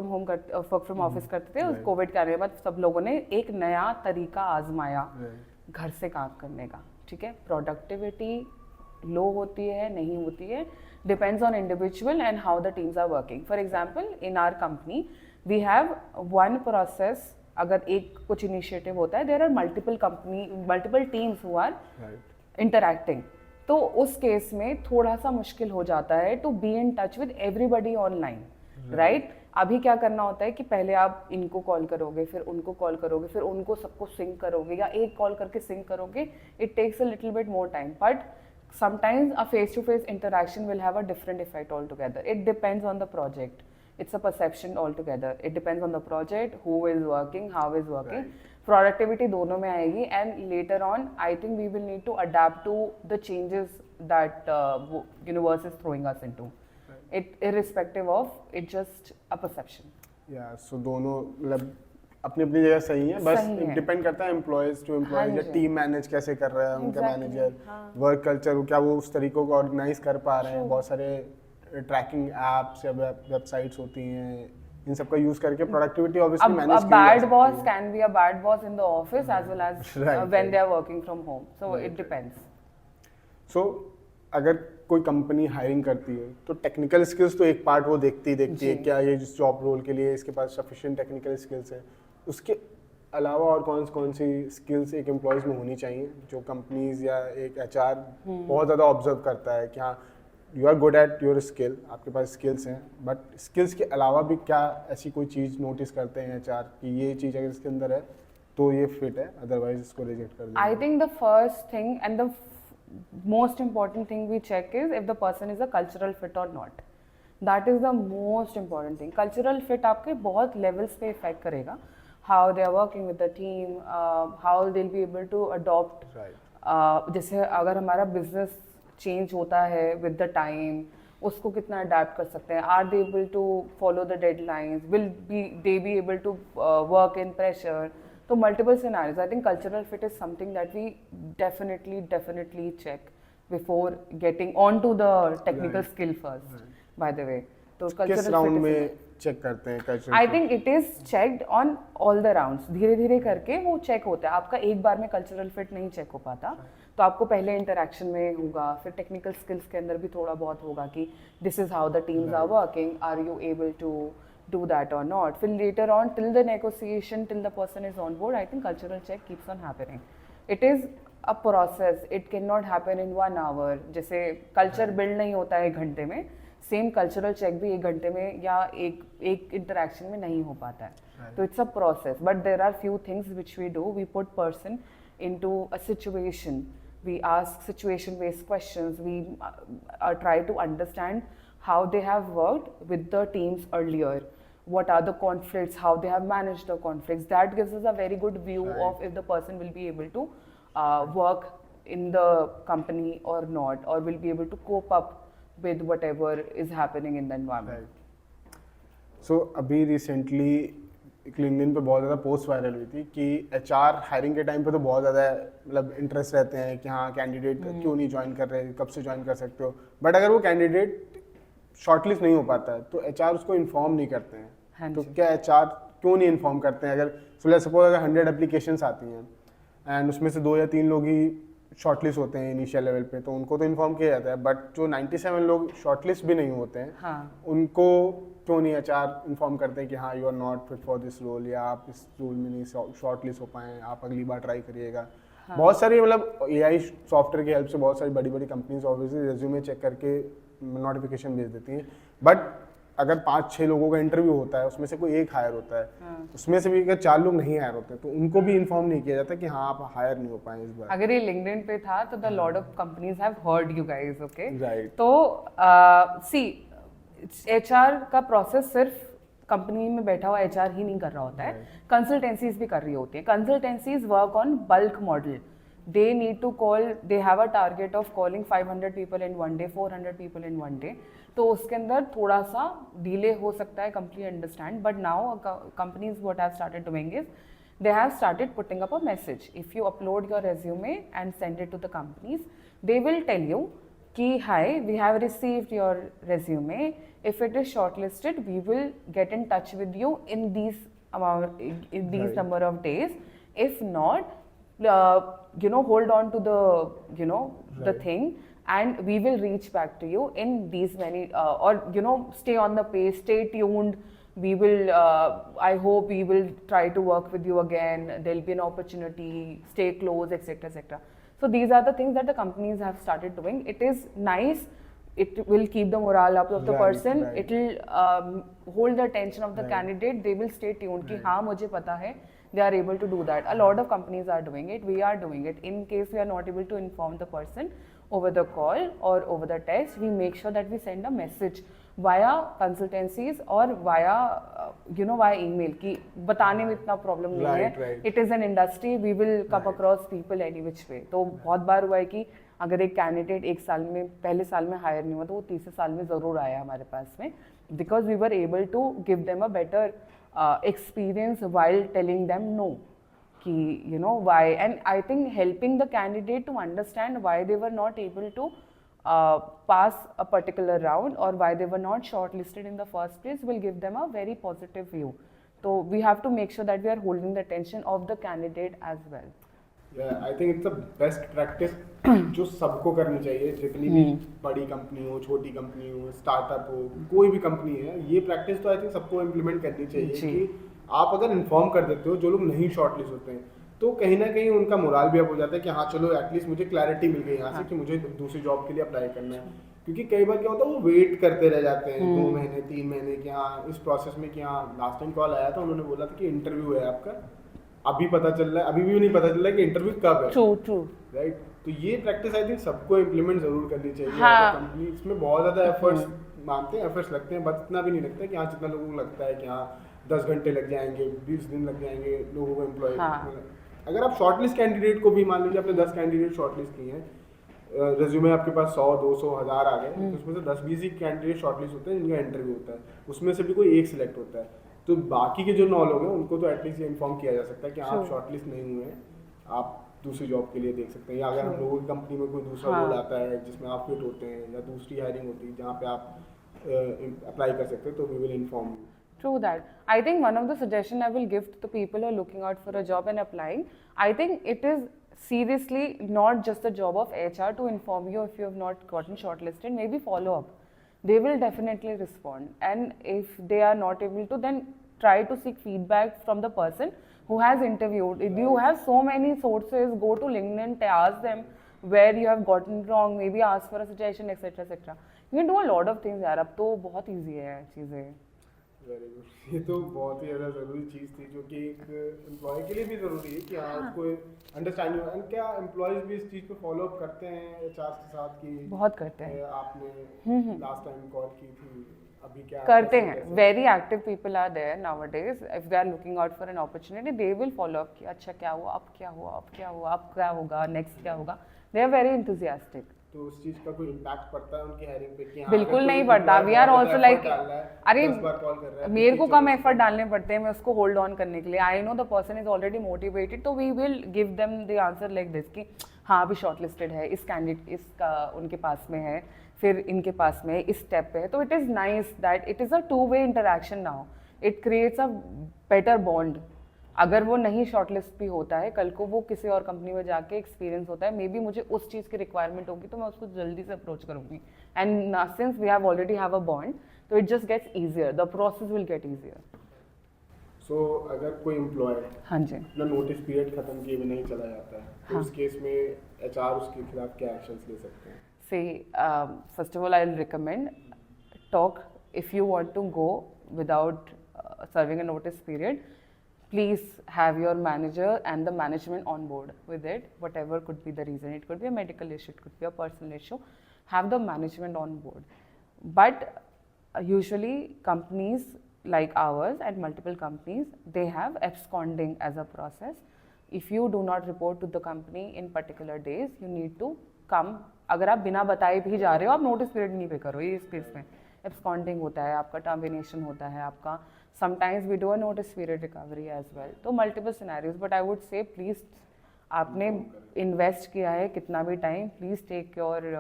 फ्रॉम ऑफिस करते थे. उस कोविड के आने के बाद सब लोगों ने एक नया तरीका आजमाया घर से काम करने का. ठीक है, प्रोडक्टिविटी लो होती है नहीं होती है, depends on individual and how the teams are working. For example in our company we have one process. अगर एक कुछ इनिशिएटिव होता है, there are multiple teams who are interacting. तो उस केस में थोड़ा सा मुश्किल हो जाता है to be in touch with everybody online, right? अभी क्या करना होता है कि पहले आप इनको कॉल करोगे, फिर उनको कॉल करोगे, फिर उनको सबको सिंक करोगे या एक कॉल करके सिंक करोगे. It takes a little bit more time, but sometimes a face-to-face interaction will have a different effect altogether. It depends on the project. It's a perception altogether. It depends on the project, who is working, how is working. Productivity दोनों में आएगी, and later on, I think we will need to adapt to the changes that universe is throwing us into. It irrespective of, it's just a perception. या सो दोनों मतलब अपनी अपनी जगह सही है, बस सही है. डिपेंड करता है एम्प्लॉयज टू एम्प्लॉयज या हाँ जी. टीम मैनेज कैसे कर रहा है उनका Exactly, मैनेजर, हाँ. वर्क कल्चर क्या वो उस तरीकों को ऑर्गेनाइज कर पा रहे हैं. बहुत सारे ट्रैकिंग एप्स या वेबसाइट्स होती हैं, इन सब का यूज करके productivity obviously manage A bad boss can be a bad boss in the office as well as when they are working from home. So it depends. सो अगर कोई कंपनी हायरिंग करती है तो टेक्निकल स्किल्स तो एक part वो देखती है, क्या ये जिस जॉब रोल के लिए इसके पास सफिशिएंट टेक्निकल स्किल्स है. उसके अलावा और कौन सी स्किल्स एक एम्प्लॉयज़ में होनी चाहिए जो कंपनीज या एक एचआर बहुत ज़्यादा ऑब्जर्व करता है कि हाँ you are good at your skill, आपके पास स्किल्स हैं, बट स्किल्स के अलावा भी क्या ऐसी कोई चीज़ नोटिस करते हैं एचआर कि ये चीज़ अगर इसके अंदर है तो ये फिट है, अदरवाइज इसको रिजेक्ट कर देंगे? I think the first thing and the most important thing we check is if the person is a cultural fit or not. That is the most important thing. Cultural fit आपके बहुत levels पे effect करेगा. How they are working with the team, how they'll be able to adopt. Right. जैसे अगर हमारा business change होता है with the time, उसको कितना adapt कर सकते हैं? Are they able to follow the deadlines? Will they be able to work in pressure? So multiple scenarios. I think cultural fit is something that we definitely check before getting onto the technical skill first. By the way, तो किस cultural round fit is. में check करते हैं cultural? I think it is checked on all the rounds. धीरे धीरे करके वो check होता है. आपका एक बार में कल्चरल फिट नहीं चेक हो पाता, तो आपको पहले इंटरेक्शन में होगा, फिर टेक्निकल स्किल्स के अंदर भी थोड़ा बहुत होगा कि this is how the teams are working, are you able to do that or not. Till later on, till the negotiation, till the person is on board, I think cultural check keeps on happening. It is a process. It cannot happen in 1 hour. जैसे culture build नहीं होता है 1 घंटे में, same cultural check भी 1 घंटे में या एक इंटरेक्शन में नहीं हो पाता है. तो it's a process, but there are few things which we do. We put person into a situation, we ask situation based questions, we try to understand how they have worked with the teams earlier, what are the conflicts, how they have managed the conflicts. That gives us a very good view of if the person will be able to work in the company or not, or will be able to cope up with whatever is happening in the environment. So अभी recently LinkedIn पे बहुत ज़्यादा post viral हुई थी कि HR hiring के time पे तो बहुत ज़्यादा मतलब इंटरेस्ट रहते हैं कि हाँ कैंडिडेट क्यों नहीं ज्वाइन कर रहे, कब से ज्वाइन कर सकते हो, बट अगर वो कैंडिडेट शॉर्टलिस्ट नहीं हो पाता है तो एचआर उसको इन्फॉर्म नहीं करते हैं. हाँ तो जी. क्या एचआर क्यों नहीं इन्फॉर्म करते हैं? अगर सपोज अगर 100 एप्लीकेशंस आती हैं एंड उसमें से 2 या 3 लोग ही शॉर्टलिस्ट होते हैं इनिशियल लेवल पे, तो उनको तो इन्फॉर्म किया जाता है, बट जो 97 लोग शॉर्टलिस्ट भी नहीं होते हैं, हाँ उनको क्यों नहीं एचआर इन्फॉर्म करते हैं कि हाँ you are not fit for this role, या आप इस रोल में नहीं शॉर्टलिस्ट हो पाए, आप अगली बार ट्राई करिएगा। बहुत सारी मतलब एआई सॉफ्टवेयर की हेल्प से बहुत सारी बड़ी बड़ी कंपनीज ऑब्वियसली रेज्यूमे चेक करके नोटिफिकेशन भेज देती हैं, बट अगर 5-6 लोगों का इंटरव्यू होता है, उसमें से कोई एक हायर होता है, उसमें से भी अगर 4 लोग नहीं हायर होते तो उनको भी इन्फॉर्म नहीं किया जाता कि हाँ आप हायर नहीं हो पाए इस बार। अगर ये लिंक्डइन पे था तो the lot of companies have heard you guys, okay. Right. तो सी एचआर का प्रोसेस सिर्फ कंपनी में बैठा हुआ एचआर ही नहीं कर रहा होता है, कंसल्टेंसीज भी कर रही होती है। Consultancies work on bulk model, they need to call, they have a target of calling 500 people in one day, 400 people in one day, तो उसके अंदर थोड़ा सा डिले हो सकता है, company understand, but now companies what have started doing is they have started putting up a message. If you upload your resume and send it to the companies, they will tell you ki hi, we have received your resume, if it is shortlisted we will get in touch with you in these Right. number of days, if not hold on to the the Right. thing and we will reach back to you in these many or stay on the pace, stay tuned, we will I hope we will try to work with you again, there'll be an opportunity, stay close, etc, etc. So these are the things that the companies have started doing. It is nice, it will keep the morale up of the Right, person, right. it will hold the attention of the Right. candidate, they will stay tuned ki Right. हाँ मुझे पता है, they are able to do that. A lot of companies are doing it, we are doing it. In case we are not able to inform the person over the call or over the text, we make sure that we send a message via consultancies or via via email कि बताने में इतना problem नहीं Right, है, right. It is an industry, we will come Right. Across people any which way. तो बहुत बार हुआ है कि अगर एक कैंडिडेट एक साल में पहले साल में हायर नहीं हुआ तो वो तीसरे साल में ज़रूर आया हमारे पास में, because we were able to give them a better experience while telling them no ki why, and I think helping the candidate to understand why they were not able to pass a particular round or why they were not shortlisted in the first place will give them a very positive view. So we have to make sure that we are holding the attention of the candidate as well. I think it's a best practice जो सबको करनी चाहिए, जितनी भी बड़ी company हो, छोटी company हो, स्टार्टअप हो, कोई भी कंपनी है, ये प्रैक्टिस तो आई थिंक सबको इम्प्लीमेंट करनी चाहिए जी। कि आप अगर इन्फॉर्म कर देते हो जो लोग नहीं शॉर्टलिस्ट होते हैं, तो कहीं ना कहीं उनका मोराल भी अप हो जाता है कि हाँ चलो एटलीस्ट मुझे क्लैरिटी मिल गई यहाँ से कि मुझे दूसरी जॉब के लिए अप्लाई करना है। क्योंकि कई बार क्या होता है वो वेट करते रह जाते हैं 2 महीने 3 महीने कि हाँ इस प्रोसेस में कि हाँ लास्ट टाइम कॉल आया था, उन्होंने बोला था कि इंटरव्यू है आपका, अभी पता चल रहा है, अभी भी नहीं पता चल रहा है कि इंटरव्यू कब है। True. राइट, तो ये प्रैक्टिस आई थिंक सबको इम्प्लीमेंट जरूर करनी चाहिए। हाँ। कंपनी इसमें बहुत ज़्यादा एफर्ट्स मांगते हैं, एफर्ट्स लगते हैं, बस इतना भी नहीं लगता कि हाँ जितना लोगों को लगता है कि हाँ 10 घंटे लग जाएंगे, 20 दिन लग जाएंगे लोगों को एम्प्लॉय। हाँ। अगर आप शॉर्टलिस्ट कैंडिडेट को भी मान लीजिए आपने 10 कैंडिडेट शॉर्टलिस्ट किए हैं, रेज्यूमे आपके पास 100 200 1000 आ गए, तो उसमें से 10-20 ही कैंडिडेट शॉर्टलिस्ट होते हैं जिनका इंटरव्यू होता है, उसमें से भी कोई एक सिलेक्ट होता है, तो बाकी के जो 9 लोग हैं उनको तो एटलीस्ट ये इन्फॉर्म किया जा सकता है कि आप Sure. शॉर्टलिस्ट नहीं हुए हैं, आप दूसरी जॉब के लिए देख सकते हैं, या अगर हम Sure. लोगों की कंपनी में कोई दूसरा हाँ. रोल आता है जिसमें आप फिट होते हैं या दूसरी हायरिंग होती है जहाँ पे आप अप्लाई कर सकते हैं, तो we will inform you. True that. I think one of the suggestion I will give to the people who are looking out for a job and applying, I think it is seriously not just the job of HR to inform you if you have not gotten shortlisted, maybe follow up. They will definitely respond. And if they are not able to, then try to seek feedback from the person who has interviewed. If you have so many sources, go to LinkedIn, ask them where you have gotten wrong, maybe ask for a suggestion, etc. etc. You can do a lot of things यार, अब तो बहुत easy है चीज़ें। Very good, ये तो बहुत ही ज़्यादा ज़रूरी चीज़ थी जो कि एक एम्प्लॉय के लिए भी ज़रूरी है कि हाँ उसको अंडरस्टैंडिंग हो। एंड क्या एम्प्लॉयज़ भी इस चीज़ पे फॉलो अप करते हैं एचआर के साथ कि बहुत करते हैं, आपने लास्ट टाइम कॉल की थी, अभी क्या करते कैसे- हैं। कैसे? Very active people are there nowadays, if they are looking out for an opportunity they will follow up कि अच्छा क्या हुआ, अब क्या हुआ, अब क्या हुआ, अब क्या होगा, नेक्स्ट क्या होगा। They are very enthusiastic. तो उस चीज़ का कोई इम्पैक्ट पड़ता है उनकी हायरिंग पे कि हाँ, बिल्कुल अगर नहीं कोई पड़ता। employee वी आर बहुत ऑल्सो ज़्यादा लाइक, effort डाल रहा है, अरे 10 बार कॉल कर रहा है, मेरे तो को चलो कम उसको- एफर्ट डालने पड़ते हैं मैं उसको होल्ड ऑन करने के लिए। I know the person is already motivated, तो we will give them the answer like this कि हाँ अभी शॉर्टलिस्टेड है, इस कैंडिडेट इसका उनके पास में है, फिर इनके पास में इस स्टेप पे है। तो it is nice that it is a 2-way interaction now, it creates a better bond अगर वो नहीं शॉर्टलिस्ट भी होता है, कल को वो किसी और कंपनी में जाके एक्सपीरियंस होता है, मे बी मुझे उस चीज़ की रिक्वायरमेंट होगी तो मैं उसको जल्दी से अप्रोच करूँगी, and since we have already have a bond, तो it just gets easier, the process will get easier. So अगर कोई एम्प्लॉय हाँ जी। अपना नोटिस पीरियड खत्म किए बिना ही चला जाता है, तो उस केस में एचआर उसके खिलाफ क्या एक्शंस ले सकते हैं? See, first of all, I'll recommend talk if you want to go without serving a notice period. Please have your manager and the management on board with it, whatever could be the reason. It could be a medical issue, it could be a personal issue. Have the management on board. But usually companies like ours and multiple companies, they have absconding as a process. If you do not report to the company in particular days, you need to come. अगर आप बिना बताए भी जा रहे हो, आप notice period नहीं पे करो, ये इस केस में एब्सकॉन्डिंग होता है, आपका टर्मिनेशन होता है, आपका sometimes we do a notice period recovery as well, तो multiple scenarios, but I would say please आपने इन्वेस्ट किया है कितना भी time, please take your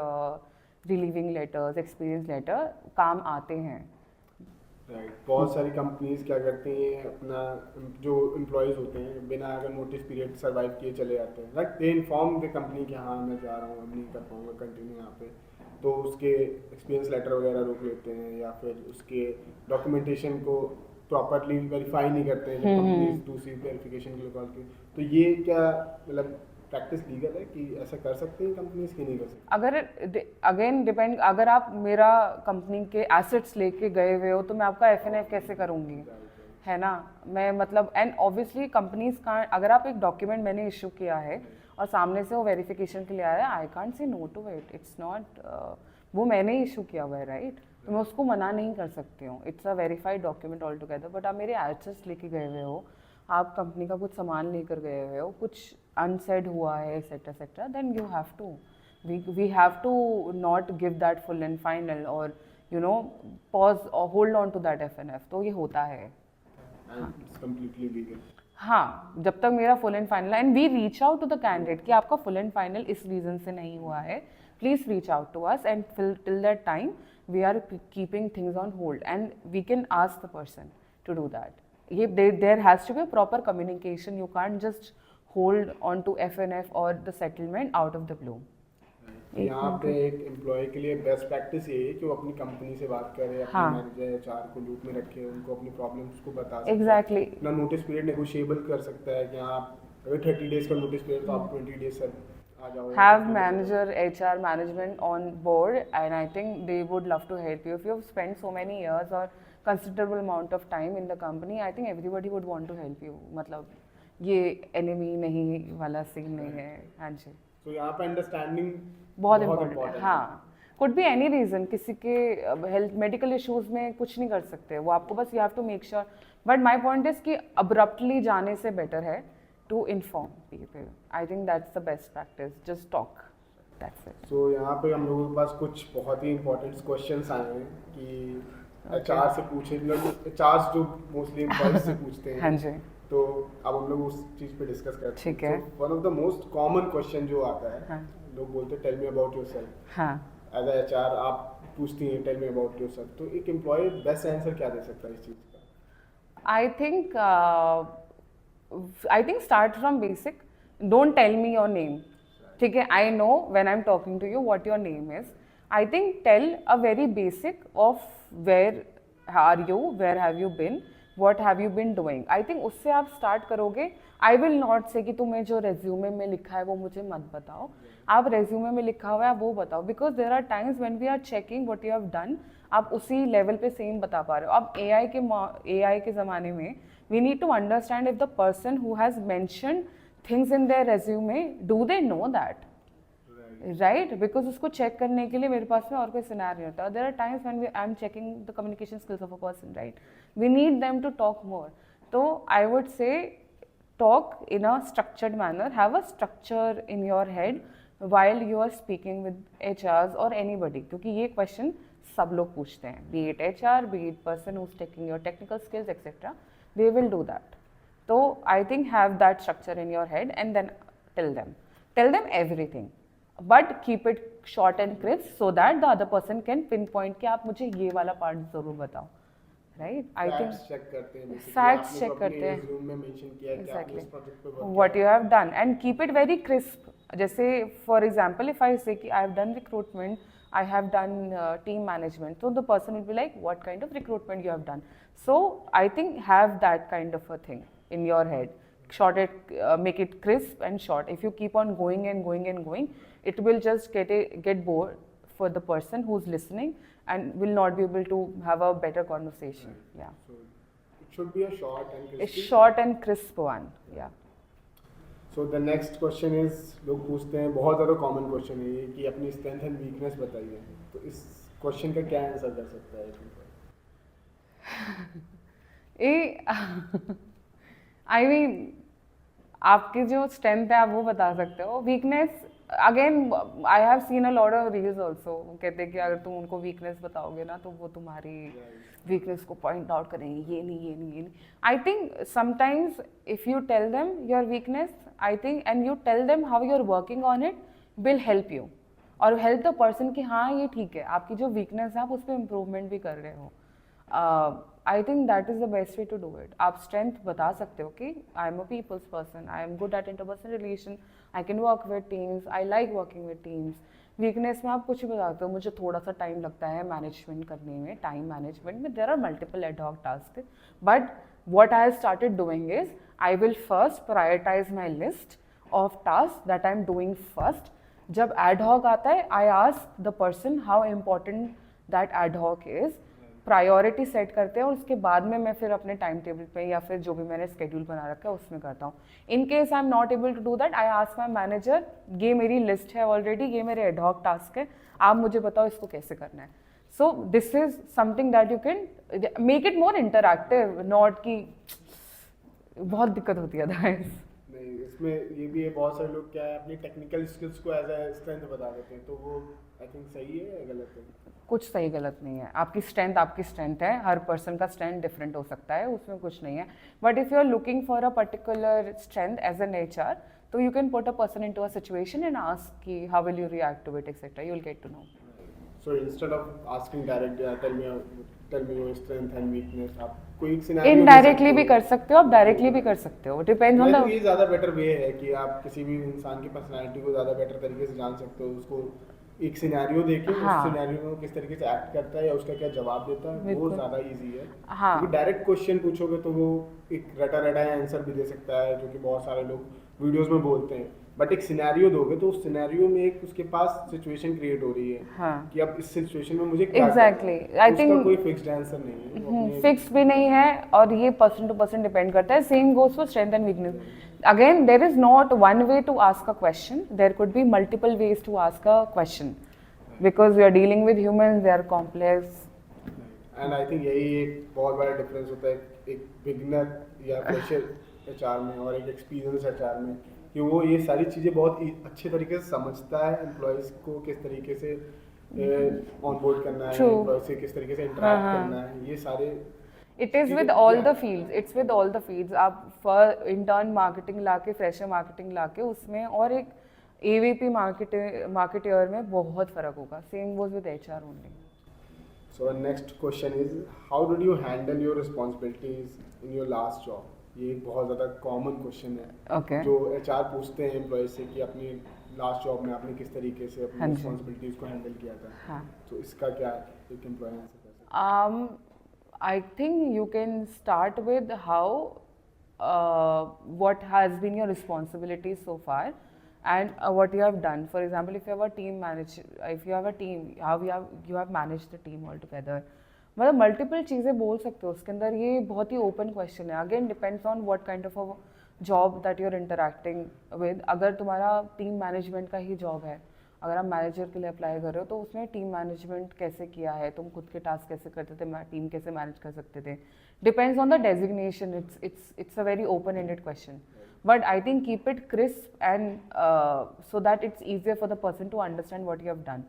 relieving letters, experience letter, काम आते हैं। राइट, बहुत सारी कंपनीज क्या करती हैं, अपना जो एम्प्लॉयज़ होते हैं बिना अगर नोटिस पीरियड सर्वाइव किए चले जाते हैं, like they inform the company कि हाँ मैं जा रहा हूँ, अब नहीं कर पाऊँगा कंटिन्यू यहाँ पे, तो उसके एक्सपीरियंस लेटर वगैरह रोक लेते हैं, या फिर उसके डॉक्यूमेंटेशन को प्रॉपरली वेरीफाई नहीं करते हैं जब कंपनीज दूसरी वेरिफिकेशन के लिए कॉल की। तो ये क्या मतलब प्रैक्टिस लीगल है कि ऐसा कर सकते हैं कंपनीज की नहीं कर सकते? अगर अगेन डिपेंड, अगर आप मेरा कंपनी के एसेट्स लेके गए हुए हो तो मैं आपका एफ कैसे करूँगी, है ना? मैं मतलब, एंड ऑब्वियसली कंपनीज का, अगर आप एक डॉक्यूमेंट मैंने इशू किया है और सामने से वो वेरिफिकेशन के लिए आया, I can't say no to it, it's not, वो मैंने इशू किया हुआ है, राइट? तो मैं उसको मना नहीं कर सकती हूँ, it's a verified document all together. But आप मेरे एसेट्स लेके गए हुए हो, आप कंपनी का कुछ सामान लेकर गए हुए हो, कुछ अनसेड हुआ है etcetera etcetera, then you have to, we have to not give that full and final, और यू नो पॉज और hold on to that F, तो ये होता है। Completely legal. हाँ, जब तक मेरा full and final, and we reach out to the candidate कि आपका फुल एंड फाइनल इस रीजन से नहीं हुआ है, please reach out to us, and till that time we are keeping things on hold, and we can ask the person to do that. ये there has to be a proper communication, you can't just hold on to F और the settlement out of the blue. यहाँ पे एक employ के लिए best practice ये है कि वो अपनी कंपनी से बात करे, अपने मैनेजर एचआर को लूप में रखे, उनको अपनी प्रॉब्लम्स को बता सकते हैं। एग्जैक्टली, अपना नोटिस पीरियड नेगोशिएबल कर सकता है कि आप अगर 30 डेज का नोटिस पीरियड तो आप 20 डेज से आ जाओ। have manager, HR management on board, and I think they would love to help you. If you have spent so many years or considerable amount of time in the company, I think everybody would want to help you. मतलब ये enemy नहीं वाला scene नहीं है। हाँ जी, तो यहाँ पे अंडरस्टैंडिंग बहुत इम्पोर्टेंट है। हाँ, कुड बी एनी रीजन, किसी के हेल्थ मेडिकल इश्यूज में कुछ नहीं कर सकते वो, आपको बस you have to make sure, but my point is कि अब्रप्टली जाने से बेटर है to inform people. I think that's the best practice. Just talk. That's it. So यहाँ पे हम लोगों के पास कुछ बहुत ही important questions आए हैं कि HR से पूछे, HR जो mostly employees से पूछते हैं। हाँ जी। तो अब हम लोग उस चीज़ पे डिस्कस करते हैं। ठीक है। So one of the most common question जो आता है, हाँ। लोग बोलते हैं tell me about yourself। हाँ। As a HR आप पूछती हैं tell me about yourself, तो एक employee best answer क्या दे सकता है इस चीज़ का? I think start from basic. Don't tell me your name. ठीक है, I know when I'm talking to you what your name is. I think tell a very basic of where are you, where have you been, what have you been doing. I think उससे आप start करोगे. I will not say कि तुम्हें जो resume में लिखा है वो मुझे मत बताओ. आप resume में लिखा हुआ है वो बताओ. Because there are times when we are checking what you have done, आप उसी level पे same बता पा रहे हो. अब AI के ज़माने में we need to understand if the person who has mentioned things in their resume, do they know that? Right? Because उसको check करने के लिए मेरे पास में और कोई scenario नहीं होता. There are times when I'm checking the communication skills of a person, right? We need them to talk more. So I would say talk in a structured manner. Have a structure in your head while you are speaking with HRs or anybody. क्योंकि ये question सब लोग पूछते हैं. Be it HR, be it person who's taking your technical skills, etc. They will do that. So I think have that structure in your head and then tell them everything, but keep it short and crisp so that the other person can pinpoint कि आप मुझे ये वाला part ज़रूर बताओ, right? I think facts check करते हैं basically, facts आपने check जो अपने करते हैं। resume में mention किया है कि आपने Exactly. इस project पे work What किया you have done and keep it very crisp. जैसे for example, if I say कि I have done recruitment, I have done team management, so the person will be like, what kind of recruitment you have done? So I think have that kind of a thing in your head. Short it, make it crisp and short. If you keep on going and going and going, it will just get bored for the person who's listening and will not be able to have a better conversation. Yeah. So it should be a short and A crispy. short and crisp one. Yeah. So the next question is, लोग पूछते हैं, बहुत ज़्यादा common question है ये कि अपनी strength and weakness बताइए, तो इस question का क्या आंसर कर सकता है? आई मीन आपकी जो स्ट्रेंथ है आप वो बता सकते हो. Weakness again I have seen a lot of reels also. वो कहते हैं कि अगर तुम उनको वीकनेस बताओगे ना तो वो तुम्हारी वीकनेस को पॉइंट आउट करेंगे, ये नहीं ये नहीं ये नहीं. I think sometimes if you tell them your weakness, I think and you tell them how you are working on it, will help you और हेल्प द पर्सन कि हाँ ये ठीक है, आपकी जो वीकनेस है आप उस पर इम्प्रूवमेंट भी कर रहे हो. I think that is the best way to do it. आप स्ट्रेंथ बता सकते हो कि I am a people's person, I am good at interpersonal relation, I can work with teams, I like working with teams. Weakness में आप कुछ भी बताते हो, मुझे थोड़ा सा टाइम लगता है मैनेजमेंट करने में, टाइम मैनेजमेंट में there are multiple ad hoc tasks, but what I have started doing is I will first prioritize my list of tasks that I am doing first. जब ad hoc आता है I ask the person how important that ad hoc is, priority set करते हैं और उसके बाद में मैं फिर अपने टाइम टेबल पे या फिर जो भी मैंने स्केड्यूल बना रखा है उसमें करता हूँ. In case I am not able to do that, I ask my manager, ये मेरी लिस्ट है ऑलरेडी, ये मेरे एड हॉक टास्क है, आप मुझे बताओ इसको कैसे करना है. So this is something that you can make it more interactive, not कि बहुत दिक्कत होती है guys. नहीं, इसमें ये भी है, बहुत सारे लोग क्या है अपनी टेक्निकल स्किल्स को एज अ स्ट्रेंथ बता देते हैं, तो वो आई थिंक सही है या गलत है? कुछ सही गलत नहीं है. आपकी स्ट्रेंथ है, हर पर्सन का स्ट्रेंथ डिफरेंट हो सकता है, उसमें कुछ नहीं है. But if you are looking for a particular strength as an HR, तो you can put a person into a situation and ask कि how will you react to it etcetera, you will get to know. So instead of asking direct, tell me your strength and weakness, आप कोई एक scenario indirectly भी कर सकते हो, आप directly भी कर सकते हो, डिपेंड्स ऑन द. ये ज़्यादा बेटर वे है कि आप किसी भी इंसान की पर्सनालिटी को ज़्यादा बेटर तरीके से जान सकते हो, उसको एक सिनेरियो देके हाँ. उस सिनेरियो में वो किस तरीके से एक्ट करता है या उसका क्या जवाब देता है, वो बिल्कुल. ज़्यादा इजी है. हाँ. क्योंकि डायरेक्ट क्वेश्चन पूछोगे तो वो एक रटा आंसर भी दे सकता है, जो कि बहुत सारे लोग वीडियोस में बोलते हैं. बट एक सिनेरियो दोगे तो उस सिनेरियो में एक उसके पास सिचुएशन क्रिएट हो रही है. हाँ. कि अब इस सिचुएशन में मुझे क्या Exactly. करना है. I think- उसका कोई फिक्स्ड आंसर नहीं है, वो अपने- फिक्स भी नहीं है और ये पर्सन टू पर्सन डिपेंड करता है. Same goes for strength and weakness. Again there is not one way to ask a question, there could be multiple ways to ask a question because we are dealing with humans, they are complex. And I think यही एक बहुत बड़ा difference होता है एक beginner या fresher HR में और एक एक्सपीरियंस HR में, कि वो ये सारी चीज़ें बहुत अच्छे तरीके से समझता है एम्प्लॉयज़ को किस तरीके से ऑनबोर्ड करना है, True. एम्प्लॉय से किस तरीके से इंटरेक्ट हाँ. करना है, ये सारे. It is with all the fields, it's with all the fields. आप फॉर इंटर्न मार्केटिंग लाके, फ्रेशर मार्केटिंग लाके उसमें और एक AVP मार्केटियर में बहुत फ़र्क होगा. Same goes with HR only. So next question is, how did you handle your responsibilities in your last job? ये एक बहुत ज़्यादा कॉमन क्वेश्चन है. Okay. जो HR पूछते हैं एम्प्लॉय से कि अपनी लास्ट जॉब में आपने किस तरीके से अपनी हाँ जी. रिस्पॉन्सिबिलिटीज को हैंडल किया था. हाँ. तो इसका क्या एक एम्प्लॉय आंसर कर सकता है? I think you can start with how, what has been your responsibilities so far, and what you have done. For example, if you have a team if you have a team, how you have managed the team all together. मतलब multiple चीज़ें बोल सकते हो उसके अंदर. ये बहुत ही ओपन क्वेश्चन है. Again depends on what kind of a job that you are interacting with. अगर तुम्हारा टीम मैनेजमेंट का ही जॉब है, अगर आप मैनेजर के लिए अप्लाई कर रहे हो तो उसमें टीम मैनेजमेंट कैसे किया है, तुम खुद के टास्क कैसे करते थे, टीम कैसे मैनेज कर सकते थे. Depends on the designation. It's a very open ended question, but I think keep it crisp and so that it's easier for the person to understand what you have done.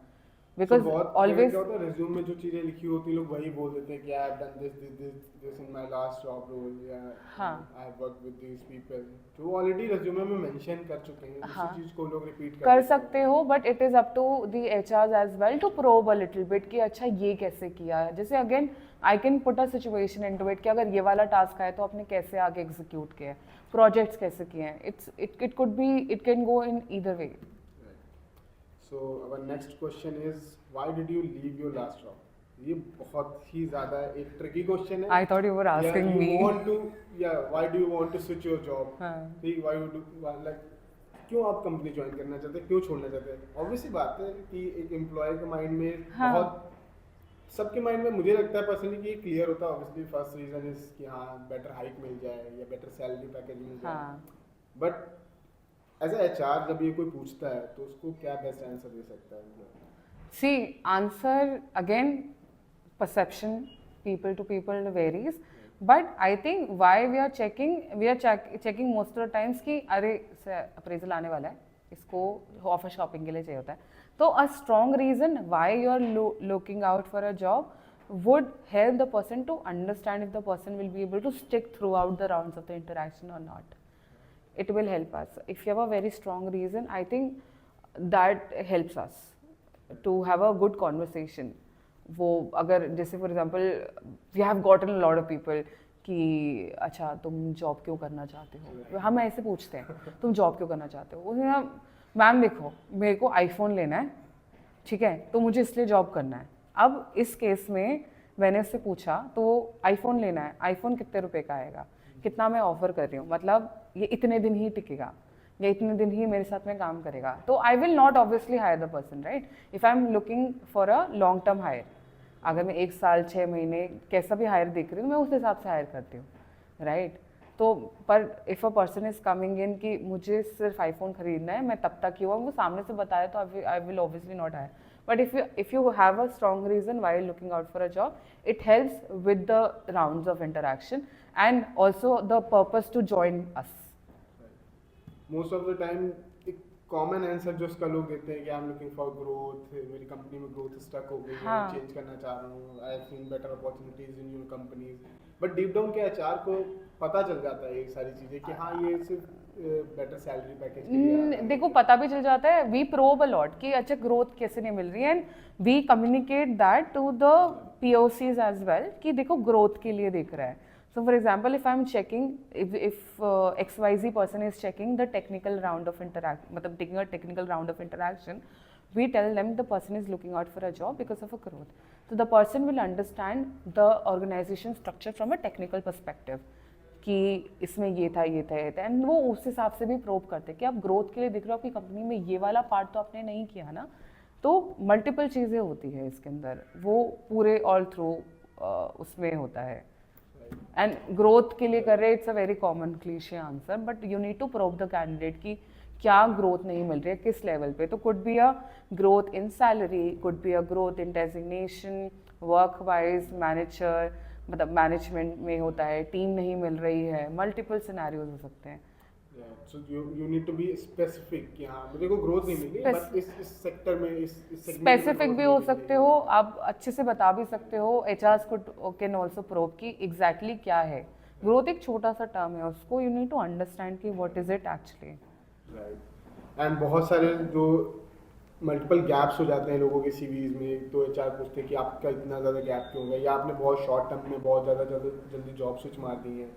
because बहुत always क्या होता है resume में जो चीजें लिखी होती हैं लोग वही बोल देते हैं कि I have done this in my last job role या हाँ। I have worked with these people जो ऑलरेडी रिज्यूमे में मेंशन कर चुके हैं हाँ। उसी चीज को लोग रिपीट कर सकते हो, but it is up to the HR as well to probe a little bit कि अच्छा ये कैसे किया है। जैसे again I can put a situation into it कि अगर ये वाला टास्क आए तो आपने कैसे आगे एग्जीक्यूट किया है, प्रोजेक्ट्स कैसे किए हैं। It could be, it can go in either way. So our next question is why did you leave your last job. ये बहुत ही ज्यादा एक ट्रिकी क्वेश्चन है। I thought you were asking me. Why do you want to switch your job, हाँ। Why you do like क्यों आप company join करना चाहते हैं, क्यों छोड़ना चाहते हैं। ऑब्वियसली बात है कि एक एम्प्लॉय के माइंड में हाँ। बहुत सबके माइंड में मुझे लगता है पर्सनली कि ये क्लियर होता है। ऑब्वियसली फर्स्ट रीजन इज कि हाँ बेटर हाइक मिल जाए या बेटर सैलरी पैकेज मिल जाए। हाँ। बट एज ए एचआर जब ये कोई पूछता है तो उसको क्या बेस्ट आंसर दे सकता है। See, answer again, perception, people to people varies. But I think why we are checking most of the times कि अरे अप्रेजल आने वाला है, इसको ऑफर शॉपिंग के लिए चाहिए होता है। तो a strong reason why you are looking out for a job would help the person to understand if the person will be able to stick throughout the rounds of the interaction or not. It will help us. If you have a very strong reason, I think that helps us to have a good conversation. वो अगर जैसे for example we have gotten a lot of people कि अच्छा तुम job क्यों करना चाहते हो, हम ऐसे पूछते हैं तुम जॉब क्यों करना चाहते हो। उसने मैम देखो मेरे को आईफोन लेना है, ठीक है, तो मुझे इसलिए जॉब करना है। अब इस केस में मैंने उससे पूछा तो आईफोन लेना है, आईफोन कितने रुपए का आएगा, कितना मैं ऑफर कर रही हूँ, मतलब ये इतने दिन ही टिकेगा या इतने दिन ही मेरे साथ में काम करेगा। तो I will not obviously hire the person, right. If I am looking for a long term hire, अगर मैं 1 साल 6 महीने कैसा भी हायर देख रही हूँ मैं उस हिसाब से हायर करती हूँ, राइट। तो पर if a person is coming in कि मुझे सिर्फ आईफोन खरीदना है, मैं तब तक ही हुआ, वो सामने से बताया तो I will obviously not hire. But if you have a strong reason why you're looking out for a job, it helps with the rounds of interaction and also the purpose to join us. Most of the time एक common answer जो उसका लोग देते हैं कि I am looking for growth, मेरी company में growth stuck हो गई है, हाँ। चेंज करना चाह रहा हूँ, आई have scene better opportunities in your companies. But deep down के एचआर को पता चल जाता है ये सारी चीजें कि हाँ ये सिर्फ बेटर सैलरी पैकेज के लिए आ रहा है। देखो पता भी चल जाता है, वी प्रोब अ लॉट कि अच्छा ग्रोथ कैसे नहीं मिल रही है, and we communicate that to the POCs as well कि देखो ग्रोथ के लिए देख रहा है। So for example, if I'm checking, if XYZ person is checking the technical round of interaction, taking a technical round of interaction, we tell them the person is looking out for a job because of a growth. So the person will understand the organization structure from a technical perspective. कि इसमें ये था ये था ये था, and वो उस हिसाब से भी प्रोब करते हैं कि आप ग्रोथ के लिए दिख रहे हो आपकी कंपनी में ये वाला पार्ट तो आपने नहीं किया ना। तो मल्टीपल चीज़ें होती है इसके अंदर, वो पूरे ऑल थ्रू उसमें होता है। एंड ग्रोथ के लिए कर रहे, it's a very common cliche answer, but you need to prove the candidate कि क्या ग्रोथ नहीं मिल रही है, किस लेवल पे। तो could be a growth in salary, could be a growth in designation, work wise manager, मतलब मैनेजमेंट में होता है, टीम नहीं मिल रही है, मल्टीपल सिनेरियोज हो सकते हैं। So you need to be specific कि हाँ मुझे को ग्रोथ नहीं मिली, बट इस सेक्टर में इस segment में स्पेसिफिक growth भी नहीं हो मिली सकते है। हो, आप अच्छे से बता भी सकते हो। एचआर्स कैन ऑल्सो प्रोब कि एग्जैक्टली क्या है ग्रोथ। एक छोटा सा टर्म है, उसको यू नीड टू अंडरस्टैंड कि what is it actually. Right. And बहुत सारे जो मल्टीपल गैप्स हो जाते हैं लोगों के सीवीज में, तो एचआर पूछते हैं कि आपका इतना ज़्यादा गैप क्यों हो गया, या आपने बहुत शॉर्ट टर्म में बहुत ज़्यादा जल्दी जॉब स्विच मार दी है।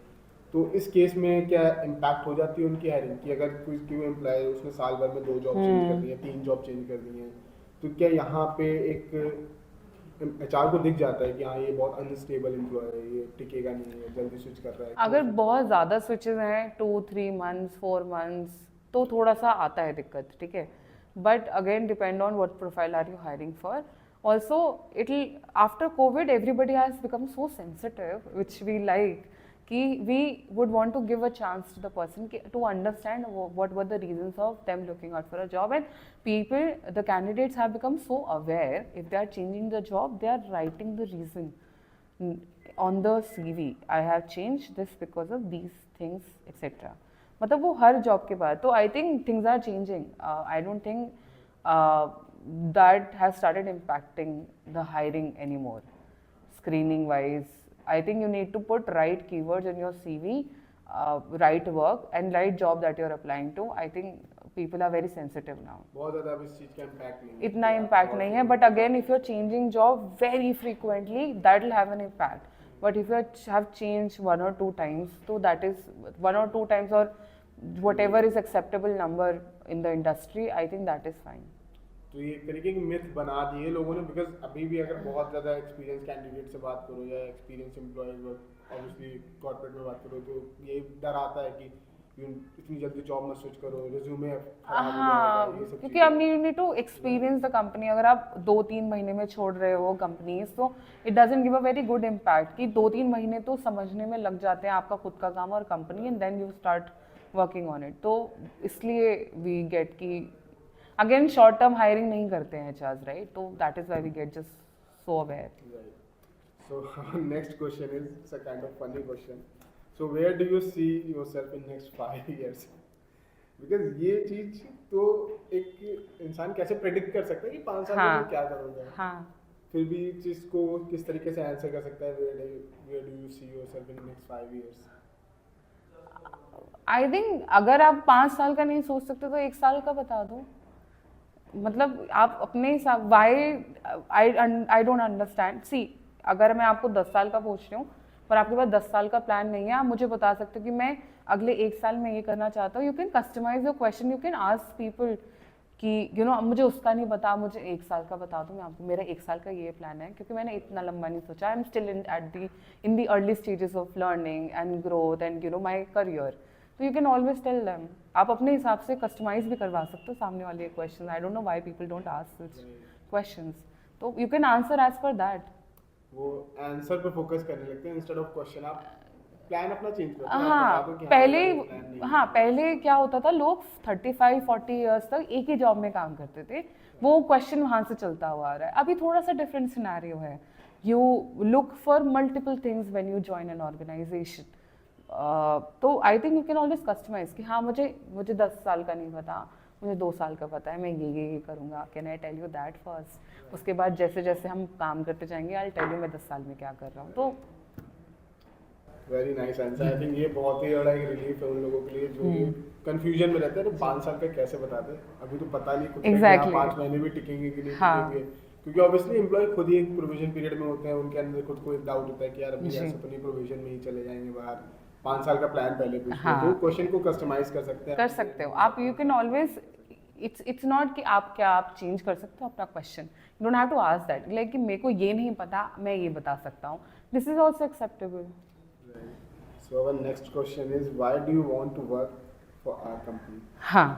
तो इस केस में क्या इम्पैक्ट हो जाती है उनकी हायरिंग की। अगर कोई एम्प्लॉय उसने साल भर में 2 जॉब चेंज कर दी है, 3 जॉब चेंज कर दी हैं, तो क्या यहाँ पे एक एचआर को दिख जाता है कि हाँ ये बहुत अनस्टेबल एम्प्लॉय है, ये टिकेगा नहीं है, जल्दी स्विच कर रहा है। अगर बहुत ज़्यादा स्विचेज हैं 2-3 मंथ्स 4 मंथ्स तो थोड़ा सा आता है दिक्कत, ठीक है। But again depend on what profile are you hiring for. Also it after COVID everybody has become so sensitive which we like कि we would want to give a chance to the person to understand what were the reasons of them looking out for a job. And people, the candidates have become so aware, if they are changing the job, they are writing the reason on the CV. I have changed this because of these things, etc. मतलब वो हर job के बाद। तो I think things are changing. I don't think that has started impacting the hiring anymore. Screening wise, I think you need to put right keywords in your CV, right work and right job that you're applying to. I think people are very sensitive now. बहुत ज़्यादा अब इस चीज़ का impact नहीं है इतना कि आप impact बहुत नहीं है, but again if you're changing job very frequently, that will have an impact. But if you have changed 1 or 2 times, so that is 1 or 2 times or whatever is acceptable number in the industry, I think that is fine. तो ये एक तरीके की myth बना दिए लोगों ने, because अभी भी अगर बहुत ज़्यादा एक्सपीरियंस कैंडिडेट से बात करो या एक्सपीरियंस एम्प्लॉयज ऑब्वियसली कॉर्पोरेट में बात करो, तो ये डर आता है कि इतनी जल्दी जॉब मत स्विच करो, रिज्यूमे खराब हो हाँ, जाएगा, ये सब क्योंकि अब you need to experience the company. अगर आप 2-3 महीने में छोड़ रहे हो कंपनीज, तो it doesn't give a very good impact कि 2-3 महीने तो समझने में लग जाते हैं आपका खुद का काम और company, and then you start working on it. तो इसलिए वी गेट कि अगेन शॉर्ट टर्म हायरिंग नहीं करते हैं एचआरस, राइट? तो that is why we get just so aware. So next question is a kind of funny question. So where do you see yourself in next 5 years? Because ये चीज तो एक इंसान कैसे प्रेडिक्ट कर सकता है कि 5 साल में हाँ. मैं क्या करूँगा? हाँ. फिर भी चीज को किस तरीके से आंसर कर सकता है, where do you see yourself in next 5 years? I think अगर आप 5 साल का नहीं सोच सकते तो 1 साल का बता दो. मतलब आप अपने हिसाब, वाई आई डोंट अंडरस्टैंड. सी, अगर मैं आपको 10 साल का पूछ रही हूँ पर आपके पास 10 साल का प्लान नहीं है, आप मुझे बता सकते हो कि मैं अगले 1 साल में ये करना चाहता हूँ. You can customize your question, you can ask people कि यू नो मुझे उसका नहीं पता, मुझे 1 साल का बता दो. मैं आपको मेरा 1 साल का ये प्लान है, क्योंकि मैंने इतना लंबा नहीं सोचा. I am still in the early stages of learning and growth and you know my career. तो you can always tell them. आप अपने हिसाब से कस्टमाइज भी करवा सकते हो सामने वाले question. I don't know why people don't ask such questions. तो you can answer as per that. वो आंसर पे फोकस करने लगते हैं इंस्टेड ऑफ क्वेश्चन. आप प्लान अपना चेंज करते हैं. हाँ, पहले क्या होता था, लोग 35-40 इयर्स तक एक ही जॉब में काम करते थे. वो क्वेश्चन वहाँ से चलता हुआ आ रहा है. अभी थोड़ा सा डिफरेंट सिनेरियो है. You look for multiple things when you join an organization. तो I think you can always customize कि हाँ मुझे 10 साल का नहीं पता, मुझे 2 साल का पता है, मैं ये करूँगा. Can I tell you that first? उसके बाद जैसे जैसे हम काम करते जाएंगे, आई टेल यू मैं 10 साल में क्या कर रहा हूँ. तो very nice answer. I think ये बहुत ही बड़ा एक रिलीफ है उन लोगों के लिए जो कंफ्यूजन में रहते हैं. 5 साल का कैसे बताते हैं, अभी तो पता नहीं खुद Exactly. 5 महीने भी टिकेंगे कि नहीं हाँ. टिकेंगे, क्योंकि ऑब्वियसली एम्प्लॉय खुद ही एक प्रोविजन पीरियड में होते हैं. उनके अंदर खुद को एक डाउट होता है कि यार अभी जी. ऐसे तो नहीं, प्रोविजन में ही चले जाएंगे बाहर. 5 साल का प्लान पहले पूछते हैं, हाँ. तो क्वेश्चन को कस्टमाइज कर सकते हैं. कर सकते हो आप. You can always, it's not कि आप चेंज कर सकते हो अपना question. You don't have to ask that like कि मेरे को ये नहीं पता, मैं ये बता सकता हूँ. This is also acceptable. So our next question is, why do you want to work for our company? हाँ.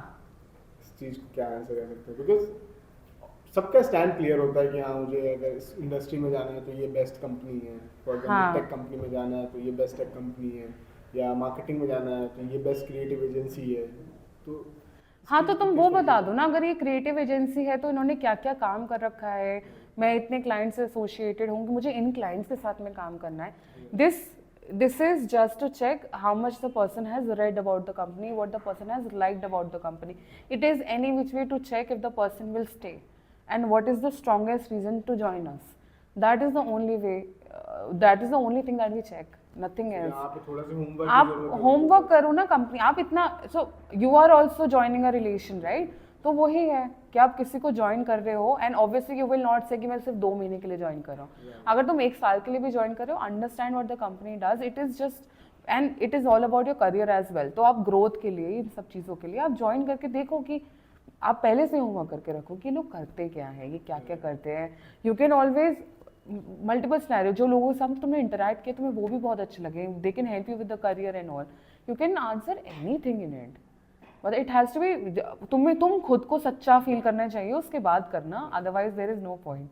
इस चीज को क्या आंसर कर सकते हैं? बिकॉज सबका स्टैंड क्लियर होता है कि हाँ मुझे अगर इस इंडस्ट्री में जाना है तो ये बेस्ट कंपनी है. फॉर एग्जाम्पल टेक कंपनी में जाना है तो ये बेस्ट टेक कंपनी है, या मार्केटिंग में जाना है तो ये बेस्ट क्रिएटिव एजेंसी है. तो हाँ, तो तुम वो बता दो ना. अगर ये क्रिएटिव एजेंसी है तो इन्होंने क्या क्या काम कर रखा है, मैं इतने क्लाइंट से एसोसिएटेड हूँ कि मुझे इन क्लाइंट्स के साथ में काम करना है. This is just to check how much the person has read about the company, what the person has liked about the company. It is any which way to check if the person will stay and what is the strongest reason to join us. That is the only way, that is the only thing that we check, nothing else. यहाँ पे थोड़ा सा homework आप homework करो ना company. आप इतना, so you are also joining a relation, right? तो वही है कि आप किसी को ज्वाइन कर रहे हो and obviously you will not say कि मैं सिर्फ 2 महीने के लिए ज्वाइन कर रहा हूँ. अगर तुम 1 साल के लिए भी ज्वाइन कर रहे हो, understand what the company does. It is just and it is all about your career as well. तो आप ग्रोथ के लिए, इन सब चीज़ों के लिए आप ज्वाइन करके देखो कि आप पहले से होमवर्क करके रखो कि लोग करते क्या है, ये क्या क्या करते हैं. You can always multiple scenario, जो लोगों के साथ तुमने इंटरेक्ट किया तुम्हें वो भी बहुत अच्छे लगे, they can help you with the career and all. You can answer anything in it, but it has to be तुम खुद को सच्चा फील करना चाहिए, उसके बाद करना. Otherwise there is no point.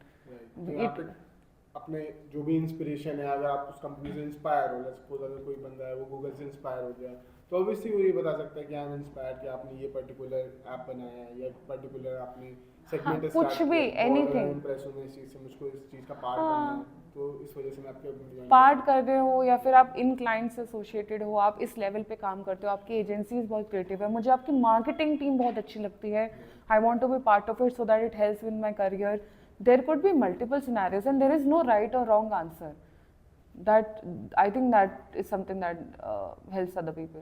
अपने जो भी इंस्पिरेशन है, अगर आप उस कंपनी से इंस्पायर हो, सपोज अगर कोई बंदा है वो गूगल से इंस्पायर हो गया, तो ऑब्वियसली वो ये बता सकता है कि आई एम इंस्पायर्ड कि आपने ये पर्टिकुलर ऐप बनाया है या पर्टिकुलर आपने सेगमेंट कुछ भी, anything. इम्प्रेस हूँ मैं इस चीज़ से, मुझको इस चीज़ का पार्ट बनना है, तो इस वजह से मैं आपके join पार्ट कर रहे हो या फिर आप इन क्लाइंट से एसोसिएटेड हो, आप इस लेवल पे काम करते हो, आपकी एजेंसीज बहुत क्रिएटिव है, मुझे आपकी मार्केटिंग टीम बहुत अच्छी लगती है, I want to be part of it so that it helps with my career. There could be multiple scenarios and there is no right और wrong answer. That I think that is something that helps other people.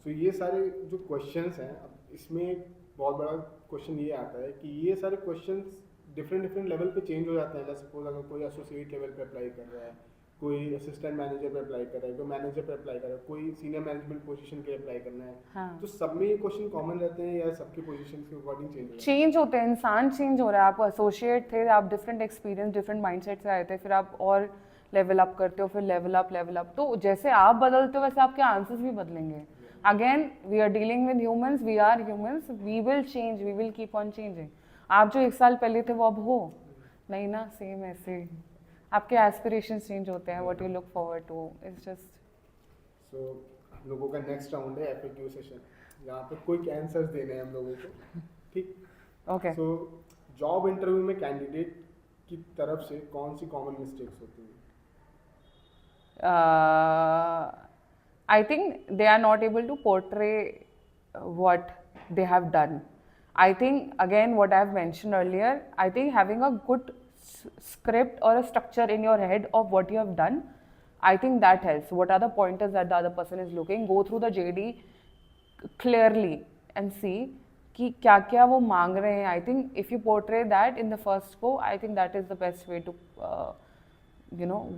तो ये सारे जो questions हैं, अब इसमें एक बहुत बड़ा क्वेश्चन ये आता है कि ये सारे क्वेश्चंस डिफरेंट लेवल पे चेंज हो जाते हैं. जैसे सपोज अगर कोई एसोसिएट लेवल पे अप्लाई कर रहा है, कोई असिस्टेंट मैनेजर पे अप्लाई कर रहा है, कोई मैनेजर पे अप्लाई कर रहा है, कोई सीनियर मैनेजमेंट पोजीशन के अप्लाई करना है, हाँ. तो सब में ये क्वेश्चन कॉमन रहते हैं या सबकी पोजीशन के अकॉर्डिंग चेंज हो जाते चेंज होते हैं, इंसान चेंज हो रहा है. आप एसोसिएट थे, आप डिफरेंट एक्सपीरियंस डिफरेंट माइंडसेट से आए थे, फिर आप और लेवल अप करते हो, फिर लेवल अप. तो जैसे आप बदलते हो वैसे आपके आंसर्स भी बदलेंगे. Again we are dealing with humans, we are humans, we will change, we will keep on changing. आप जो 1 साल पहले थे वो अब हो नहीं ना, सेम ऐसे आपके एस्पिरेशंस चेंज होते हैं, what you look forward to. It's just so हम लोगों का नेक्स्ट राउंड है एफएक्यू सेशन, जहाँ पे क्विक आंसर्स देने हैं हम लोगों को. ठीक. ओके. सो जॉब इंटरव्यू में कैंडिडेट की तरफ से कौन सी कॉमन मिस्टेक्स होती हैं? I think they are not able to portray what they have done. I think again what I have mentioned earlier, I think having a good script or a structure in your head of what you have done, I think that helps. What are the pointers that the other person is looking? Go through the JD clearly and see कि क्या क्या वो मांग रहे हैं. I think if you portray that in the first go, I think that is the best way to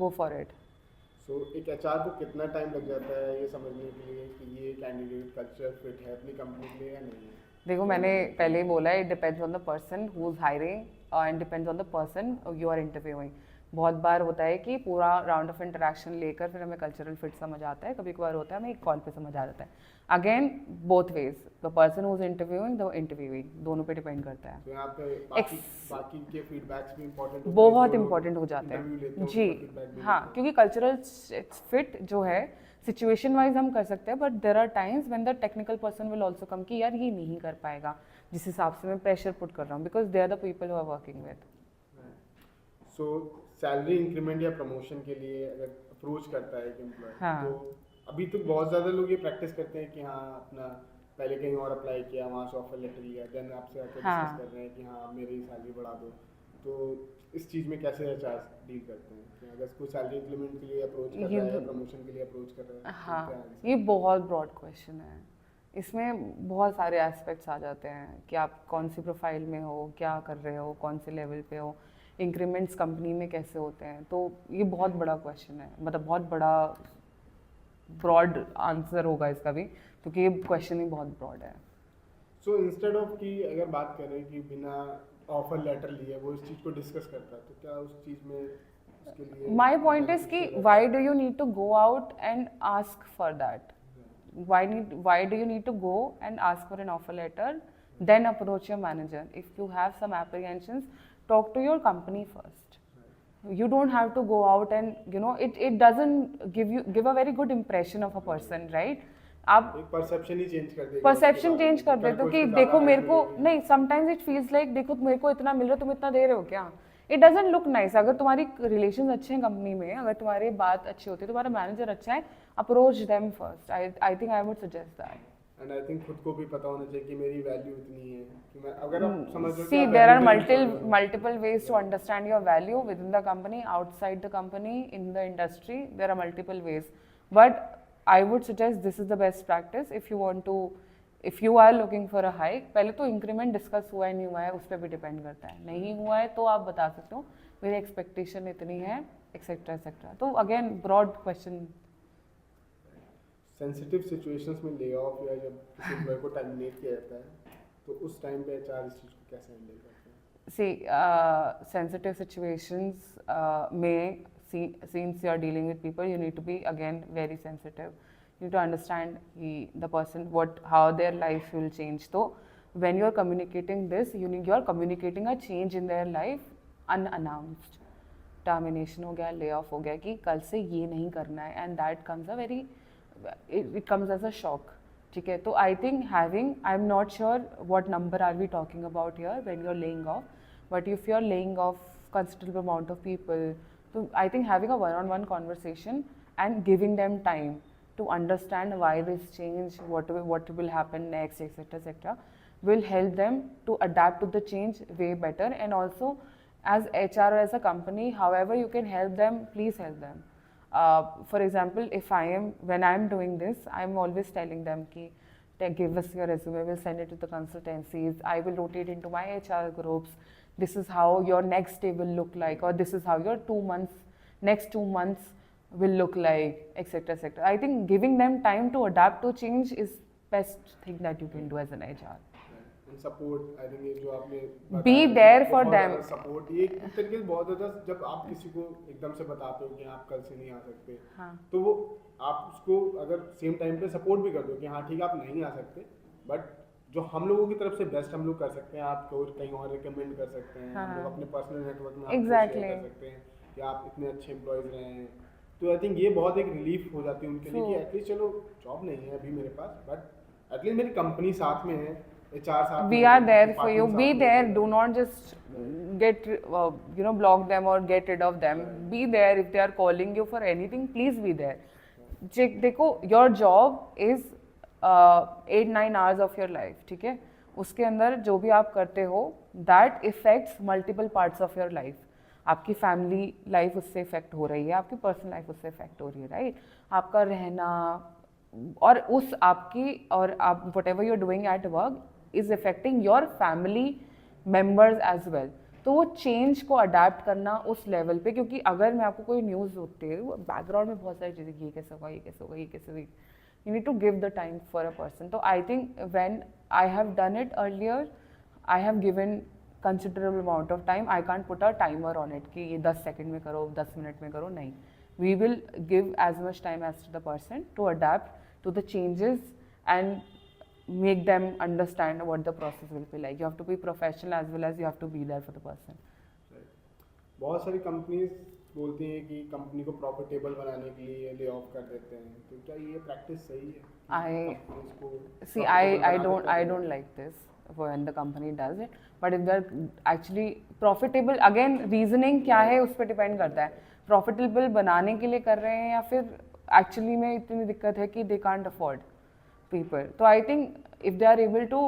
go for it. सो एक HR को कितना टाइम लग जाता है ये समझने के लिए कि ये कैंडिडेट कल्चर फिट है अपनी कंपनी के लिए या नहीं है? देखो, मैंने पहले ही बोला है, it depends on the person who is hiring and depends on the person you are interviewing. बहुत बार होता है कि पूरा राउंड ऑफ इंटरेक्शन लेकर फिर हमें कल्चरल फिट समझ आता है, कभी कभार होता है हमें एक कॉल पे समझ आ जाता है. Again both ways, the person who is interviewing, the interviewing, दोनों पे डिपेंड करता है. तो यहाँ पे बाकी के फीडबैक्स भी इम्पोर्टेंट बहुत इंपॉर्टेंट हो जाते हैं जी. हाँ, क्योंकि कल्चरल फिट जो है सिचुएशन वाइज हम कर सकते हैं, but there are times when the technical person will also come कि यार ये नहीं कर पाएगा जिस हिसाब से मैं प्रेशर पुट कर रहा हूँ, because they are the people who are working with. So salary increment या प्रमोशन के लिए अगर अप्रोच करता है एक एम्प्लॉय, हाँ. तो अभी तो बहुत ज़्यादा लोग ये प्रैक्टिस करते हैं कि हाँ अपना पहले कहीं और अप्लाई किया, वहाँ से ऑफर लेटर लिया, देन आपसे आकर डिस्कस कर रहे हैं कि हाँ मेरी सैलरी बढ़ा दो. तो इस चीज़ में कैसे एचआर डील करते हैं कि अगर कोई सैलरी इंक्रीमेंट के लिए अप्रोच कर रहा है या प्रमोशन के लिए अप्रोच कर रहा है? हाँ, ये बहुत ब्रॉड क्वेश्चन है. इसमें बहुत सारे एस्पेक्ट्स आ जाते हैं कि आप कौन सी प्रोफाइल में हो, क्या कर रहे हो, कौन से लेवल पे हो, इंक्रीमेंट्स कंपनी में कैसे होते हैं. तो ये बहुत बड़ा क्वेश्चन है, मतलब बहुत बड़ा ब्रॉड आंसर होगा इसका भी, क्योंकि ये क्वेश्चन ही बहुत ब्रॉड है. सो इंस्टेड ऑफ कि अगर बात करें कि बिना ऑफर लेटर लिए वो इस चीज़ को डिस्कस करता है, तो क्या उस चीज़ में उसके लिए माई पॉइंट इज कि why do you need to go out and ask for that? why do you need to go and ask for an offer letter, then approach your manager? If you have some apprehensions, talk to your company first. You don't have to go out and it doesn't give a very good impression of a person, right? आप perception ही change कर देगा, perception change कर देते हो कि देखो मेरे को नहीं, समटाइम्स इट फील्स लाइक देखो मेरे को इतना मिल रहा है, तुम इतना दे रहे हो क्या? It doesn't look nice. अगर तुम्हारी रिलेशन अच्छे हैं कंपनी में, अगर तुम्हारी बात अच्छी होती है, तुम्हारा मैनेजर अच्छा है, approach them first. I think I would suggest that. And I think खुद को भी पता होना चाहिए कि मेरी वैल्यू इतनी है कि मैं अगर आप समझ लो See, there are multiple ways to understand your value within the company, outside the company, in the industry. There are multiple ways, but I would suggest this is the best practice if you want to. If you are looking for a hike, पहले तो increment discuss हुआ है नहीं हुआ है उस पर भी डिपेंड करता है. नहीं हुआ है तो आप बता सकते हो मेरी एक्सपेक्टेशन इतनी है, एक्सेट्रा एक्सेट्रा. तो again broad question. Sensitive situations में ले ऑफ या जब किसी एम्प्लॉय को टर्मिनेट किया जाता है, तो उस टाइम पे एचआर इस चीज़ को कैसे हैंडल करते हैं? See, sensitive situations में since you are dealing with people, you need to be again very sensitive. You need to understand the person, how their life will change. So when you are communicating this, you are communicating a change in their life unannounced. Termination हो गया, lay off हो गया कि कल से ये नहीं करना है, and that comes it comes as a shock. ठीक है. तो I think having, I am not sure what number are we talking about here when you are laying off, but if you are laying off considerable amount of people, so I think having a one-on-one conversation and giving them time to understand why this change, what will happen next, etc., etc., will help them to adapt to the change way better. And also, as HR or as a company, however you can help them, please help them. For example, if when I am doing this, I am always telling them ki, give us your resume, we'll send it to the consultancies, I will rotate into my HR groups, this is how your next day will look like, or this is how your next 2 months will look like, etc., etc. I think giving them time to adapt to change is best thing that you can do as an HR. Support, I think ये जो आपने Be there for them. Support ये एक तरीके से बहुत ज़्यादा, जब आप किसी को एकदम से बताते हो कि आप कल से नहीं आ सकते, हाँ. तो वो आप उसको अगर सेम टाइम पे सपोर्ट भी कर दो कि हाँ ठीक है आप नहीं आ सकते, बट जो हम लोगों की तरफ से बेस्ट हम लोग कर सकते हैं, आपको कहीं और रिकमेंड कर सकते हैं, हम लोग अपने पर्सनल नेटवर्क में आपको शेयर कर सकते हैं कि आप इतने अच्छे एम्प्लॉयज़ रहे हैं. तो आई थिंक ये बहुत एक रिलीफ हो जाती है उनके लिए कि एटलीस्ट चलो जॉब नहीं है अभी मेरे पास, बट एटलीस्ट मेरी कंपनी साथ में है, HR साथ We are there for you. Be there. Do not just get block them or get rid of them. Be there if they are calling you for anything. Please be there. देखो, your job is 8-9 hours of your life. ठीक है, उसके अंदर जो भी आप करते हो that affects multiple parts of your life. आपकी फैमिली लाइफ उससे इफेक्ट हो रही है, आपकी पर्सनल लाइफ उससे इफेक्ट हो रही है, राइट? आपका रहना और उस आपकी और आप whatever you are doing at work is affecting your family members as well. तो वो चेंज को अडेप्ट करना उस लेवल पे, क्योंकि अगर मैं आपको कोई न्यूज़ होती है बैकग्राउंड में बहुत सारी चीज़ें, ये कैसे होगा, ये कैसे होगा, ये कैसे होगी, you need to give the time for a person. So I think when I have done it earlier, I have given considerable amount of time. I can't put a timer on it कि ये 10 second में करो, 10 minute में करो, नहीं. We will give as much time as to the person to adapt to the changes and make them understand what the process will be like. You have to be professional as well as you have to be there for the person. बहुत सारी companies बोलती हैं कि company को profitable बनाने के लिए lay off कर देते हैं, तो क्या ये प्रैक्टिस सही है? I don't like this when the company does it, but if they're actually profitable, again reasoning क्या है उस पर डिपेंड करता है. प्रॉफिटेबल बनाने के लिए कर रहे हैं या फिर एक्चुअली में इतनी दिक्कत है कि they can't afford people. So I think if they are able to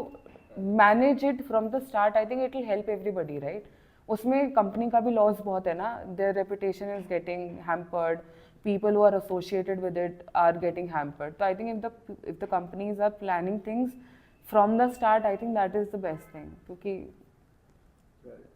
manage it from the start, I think it will help everybody, right? उसमें कंपनी का भी लॉस बहुत है ना, their reputation is getting hampered, people who are associated with it are getting hampered. So I think if the companies are planning things from the start, I think that is the best thing. क्योंकि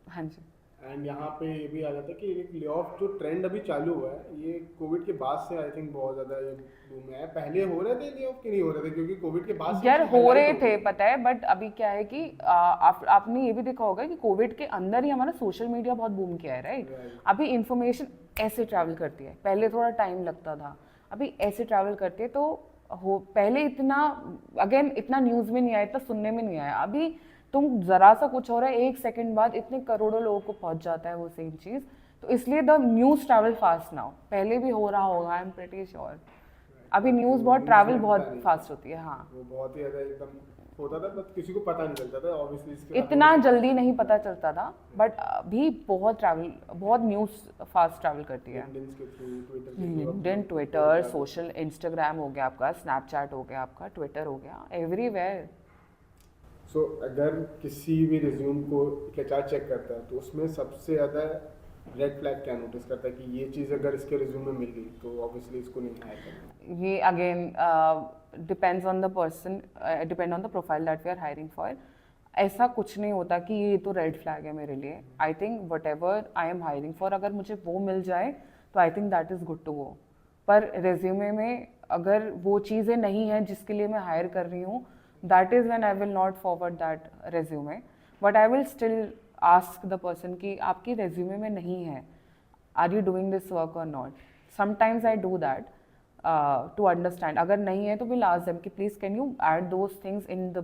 हाँ जी. And यहाँ पे ये भी आ जाता है कि एक ले ऑफ जो ट्रेंड अभी चालू हुआ है, ये कोविड के बाद से आई थिंक बहुत ज़्यादा ये बूम है. पहले हो रहे थे ले ऑफ कि नहीं हो रहे थे? क्योंकि कोविड के बाद से यार हो रहे थे, पता है, बट अभी क्या है कि आपने ये भी देखा होगा कि कोविड के अंदर ही हमारा सोशल मीडिया बहुत बूम किया है, राइट? अभी इंफॉर्मेशन ऐसे ट्रैवल करती है, पहले थोड़ा टाइम लगता था, अभी ऐसे ट्रैवल करती है. तो पहले इतना अगेन इतना न्यूज़ में नहीं आया, इतना सुनने में नहीं आया. अभी तुम जरा सा कुछ हो रहा है, 1 सेकंड बाद इतने करोड़ों लोगों को पहुंच जाता है वो सेम चीज़. तो इसलिए the news travel fast now. पहले भी हो रहा होगा, आई एम प्रीटी श्योर. अभी न्यूज़ बहुत ट्रैवल बहुत फास्ट होती है. हाँ, वो बहुत ही ज़्यादा एकदम होता था, बट किसी को पता नहीं चलता था ऑब्वियसली. इतना जल्दी नहीं पता चलता था, बट अभी बहुत न्यूज़ फास्ट ट्रैवल करती है. लिंक्डइन, ट्विटर, सोशल, इंस्टाग्राम हो गया आपका, स्नैपचैट हो गया आपका, ट्विटर हो गया, एवरीवेयर. सो अगर किसी भी रिज्यूम को HR चेक करता है तो उसमें सबसे ज़्यादा रेड फ्लैग क्या नोटिस करता है कि ये चीज़ अगर इसके रिज्यूम में मिल गई तो ऑब्वियसली इसको नहीं हायर करना? ये again depends on the person, depend on the profile that we are hiring for. ऐसा कुछ नहीं होता कि ये तो रेड फ्लैग है मेरे लिए. I think whatever I am hiring for, अगर मुझे वो मिल जाए तो I think that is good to go. पर रेज्यूमे में अगर वो चीज़ें नहीं हैं जिसके लिए मैं हायर कर रही हूँ, that is when I will not forward that resume, but I will still ask the person कि आपकी resume में नहीं है, are you doing this work or not? Sometimes I do that to understand. अगर नहीं है तो we'll ask them कि please can you add those things in the,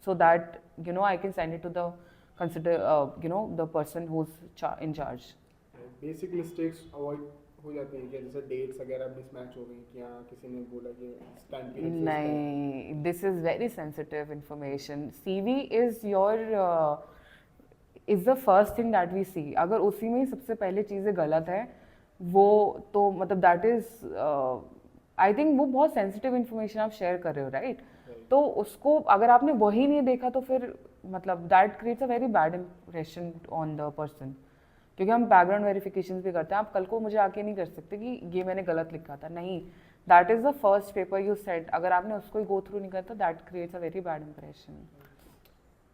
so that I can send it to the the person who's in charge. Basic mistakes avoid हो जाती है कि जैसे डेट्स वगैरह मिसमैच हो गई कि हाँ किसी ने बोला कि टाइम पीरियड से नहीं, this is very sensitive information. CV is your is the first thing that we see. अगर उसी में ही सबसे पहले चीज़ें गलत है वो, तो मतलब दैट इज आई थिंक वो बहुत सेंसिटिव इंफॉर्मेशन आप शेयर कर रहे हो, राइट? तो उसको अगर आपने वही नहीं देखा तो फिर मतलब that creates a very bad impression on the person. क्योंकि हम बैकग्राउंड वेरिफिकेशन भी करते हैं. आप कल को मुझे आके नहीं कर सकते कि ये मैंने गलत लिखा था. नहीं, that is the first paper you set. अगर आपने उसको ही गो थ्रू नहीं करता, that creates a very bad impression.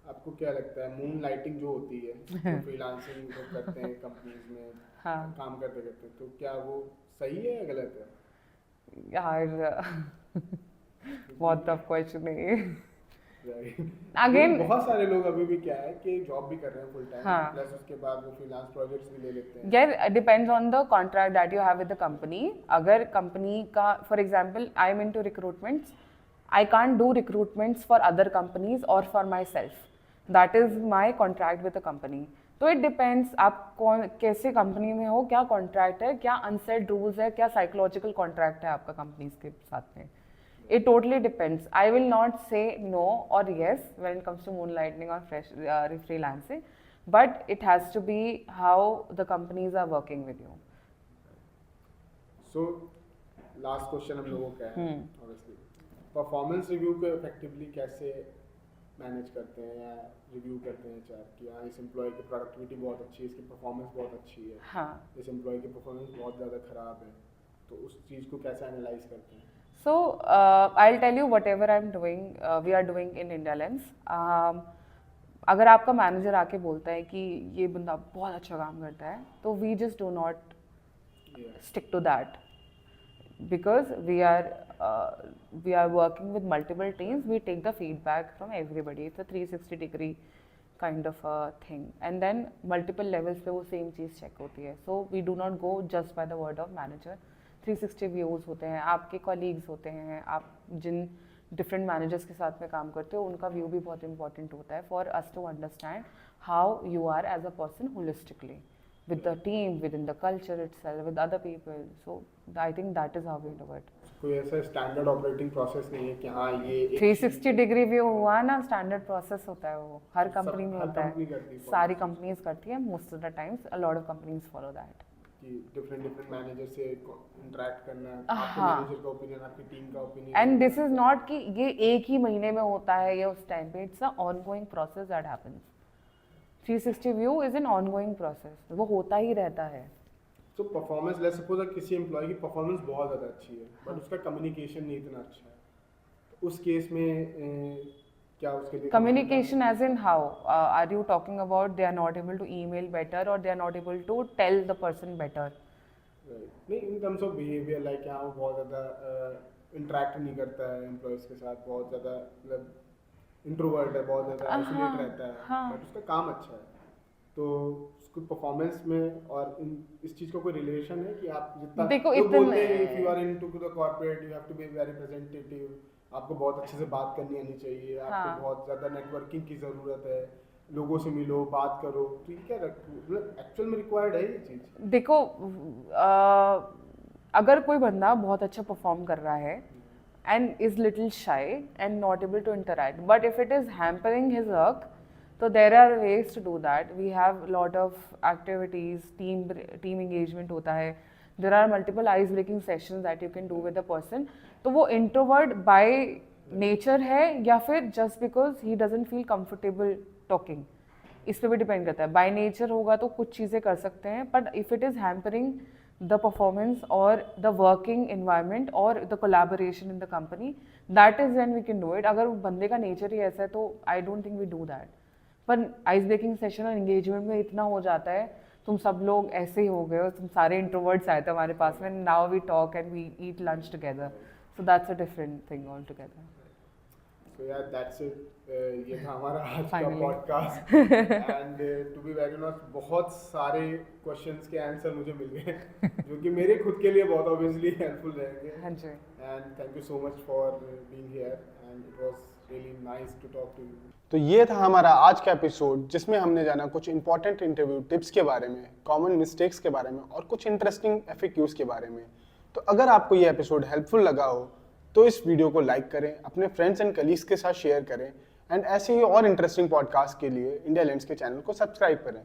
आपको क्या लगता है मून लाइटिंग जो होती है जो फ्रीलांसिंग लोग करते हैं कंपनीज में हाँ काम करते करते, तो क्या वो सही है या गलत है? यार बहुत टफ क्वेश्चन है ये. अगेन Again, बहुत सारे लोग अभी भी क्या है कि जॉब भी कर रहे हैं फुल टाइम, हाँ. प्लस उसके बाद वो फ्रीलांस प्रोजेक्ट्स भी ले लेते हैं. यार depends on the contract that you have with the company. अगर कंपनी का for example I am into recruitments, I can't do recruitments for other companies और for myself. That is my contract with the company. तो it depends आप कौन कैसे company में हो, क्या कॉन्ट्रैक्ट है, क्या अनसेट रूल्स है, क्या साइकोलॉजिकल कॉन्ट्रैक्ट है आपका कंपनीज के साथ में. It totally depends. I will not say no or yes when it comes to moonlighting or freelancing, but it has to be how the companies are working with you. So last question हम लोगों का है obviously, performance review को effectively कैसे manage करते हैं या review करते हैं चार कि हाँ इस एम्प्लॉय की प्रोडक्टिविटी बहुत अच्छी है, इसकी परफॉर्मेंस बहुत अच्छी है, हाँ. इस एम्प्लॉय की परफॉर्मेंस बहुत ज़्यादा ख़राब है, तो उस चीज़ को कैसे एनालाइज करते हैं? So I'll tell you whatever I'm doing, we are doing in India Lens. अगर आपका मैनेजर आके बोलता है कि ये बंदा बहुत अच्छा काम करता है, तो we just do not stick to that because we are working with multiple teams. We take the feedback from everybody. It's a 360-degree kind of a thing, and then multiple levels पे वो same चीज़ check होती है. So we do not go just by the word of manager. 360 views होते हैं, आपके colleagues होते हैं, आप जिन डिफरेंट मैनेजर्स के साथ में काम करते हो उनका व्यू भी बहुत इंपॉर्टेंट होता है for us to understand how you are as a person holistically with the team, within the culture itself, with other people. So I think that is how we do it. कोई ऐसा standard operating process नहीं है कि हाँ ये 360 degree view हुआ ना, standard process होता है वो, हर कंपनी में हर होता कंपनी है, करती है सारी कंपनीज करती है. Most of the times a lot of companies follow that. कि डिफरेंट मैनेजर से इंटरेक्ट करना, आपके हाँ. मैनेजर का ओपिनियन, आपकी टीम का opinion. And this is not कि ये एक ही महीने में होता है या उस टाइम पे. It's a ongoing process that happens. 360 view is an ongoing process, वो होता ही रहता है. तो परफॉर्मेंस, लेट्स सपोज किसी एम्प्लॉय की परफॉर्मेंस बहुत ज़्यादा अच्छी है बट उसका कम्युनिकेशन नहीं इतना अच्छा है, तो उस केस में क्या उसके लिए Communication as in how? Are you talking about they are not able to email better or they are not able to tell the person better? नहीं, in terms of behaviour like यहाँ वो बहुत ज़्यादा interact नहीं करता है employees के साथ, बहुत ज़्यादा मतलब इंट्रोवर्ट है, बहुत ज़्यादा आइसोलेट रहता है, हाँ. बट उसका काम अच्छा है, तो उसको परफॉर्मेंस में और इस चीज़ का कोई रिलेशन है कि आप जितना देखो, लोग इतने- बोलते हैं if you are into the corporate you have to be very representative, आपको बहुत अच्छे से बात करनी आनी चाहिए, हाँ. आपको बहुत ज़्यादा नेटवर्किंग की ज़रूरत है, लोगों से मिलो, बात करो, तो ये क्या मतलब एक्चुअल में रिक्वायर्ड है ये चीज़? देखो, अगर कोई बंदा बहुत अच्छा परफॉर्म कर रहा है and is little shy and not able to interact, but if it is hampering his work, so there are ways to do that. We have a lot of activities, team engagement होता है, there are multiple ice breaking sessions that you can do with the person. तो वो introvert by nature है या फिर just because he doesn't feel comfortable talking, इस पे भी डिपेंड करता है. बाय नेचर होगा तो कुछ चीज़ें कर सकते हैं, but if it is hampering the performance और द वर्किंग इन्वायरमेंट और the collaboration in the company, that is when we can do it. अगर बंदे का नेचर ही ऐसा है तो I don't think we do that. पर आइस ब्रेकिंग सेशन और एंगेजमेंट में इतना हो जाता है, तुम सब लोग ऐसे ही हो गए हो, तुम सारे इंट्रोवर्ट्स आए थे हमारे पास में, now we talk and we eat lunch together, so that's a different thing all together. So yeah, that's it. ये था हमारा आज का Finally. Podcast and to be very honest बहुत सारे क्वेश्चंस के आंसर मुझे मिल गए जो कि मेरे खुद के लिए बहुत ऑब्वियसली हेल्पफुल रहेंगे. हाँ जी. And thank you so much for being here and it was Really nice to talk to you. तो ये था हमारा आज का एपिसोड जिसमें हमने जाना कुछ इंपॉर्टेंट इंटरव्यू टिप्स के बारे में, कॉमन मिस्टेक्स के बारे में और कुछ इंटरेस्टिंग FAQs के बारे में। तो अगर आपको ये एपिसोड हेल्पफुल लगा हो तो इस वीडियो को लाइक करें, अपने फ्रेंड्स एंड कलीग्स के साथ शेयर करें एंड ऐसे ही और इंटरेस्टिंग पॉडकास्ट के लिए इंडिया लेंस के चैनल को सब्सक्राइब करें।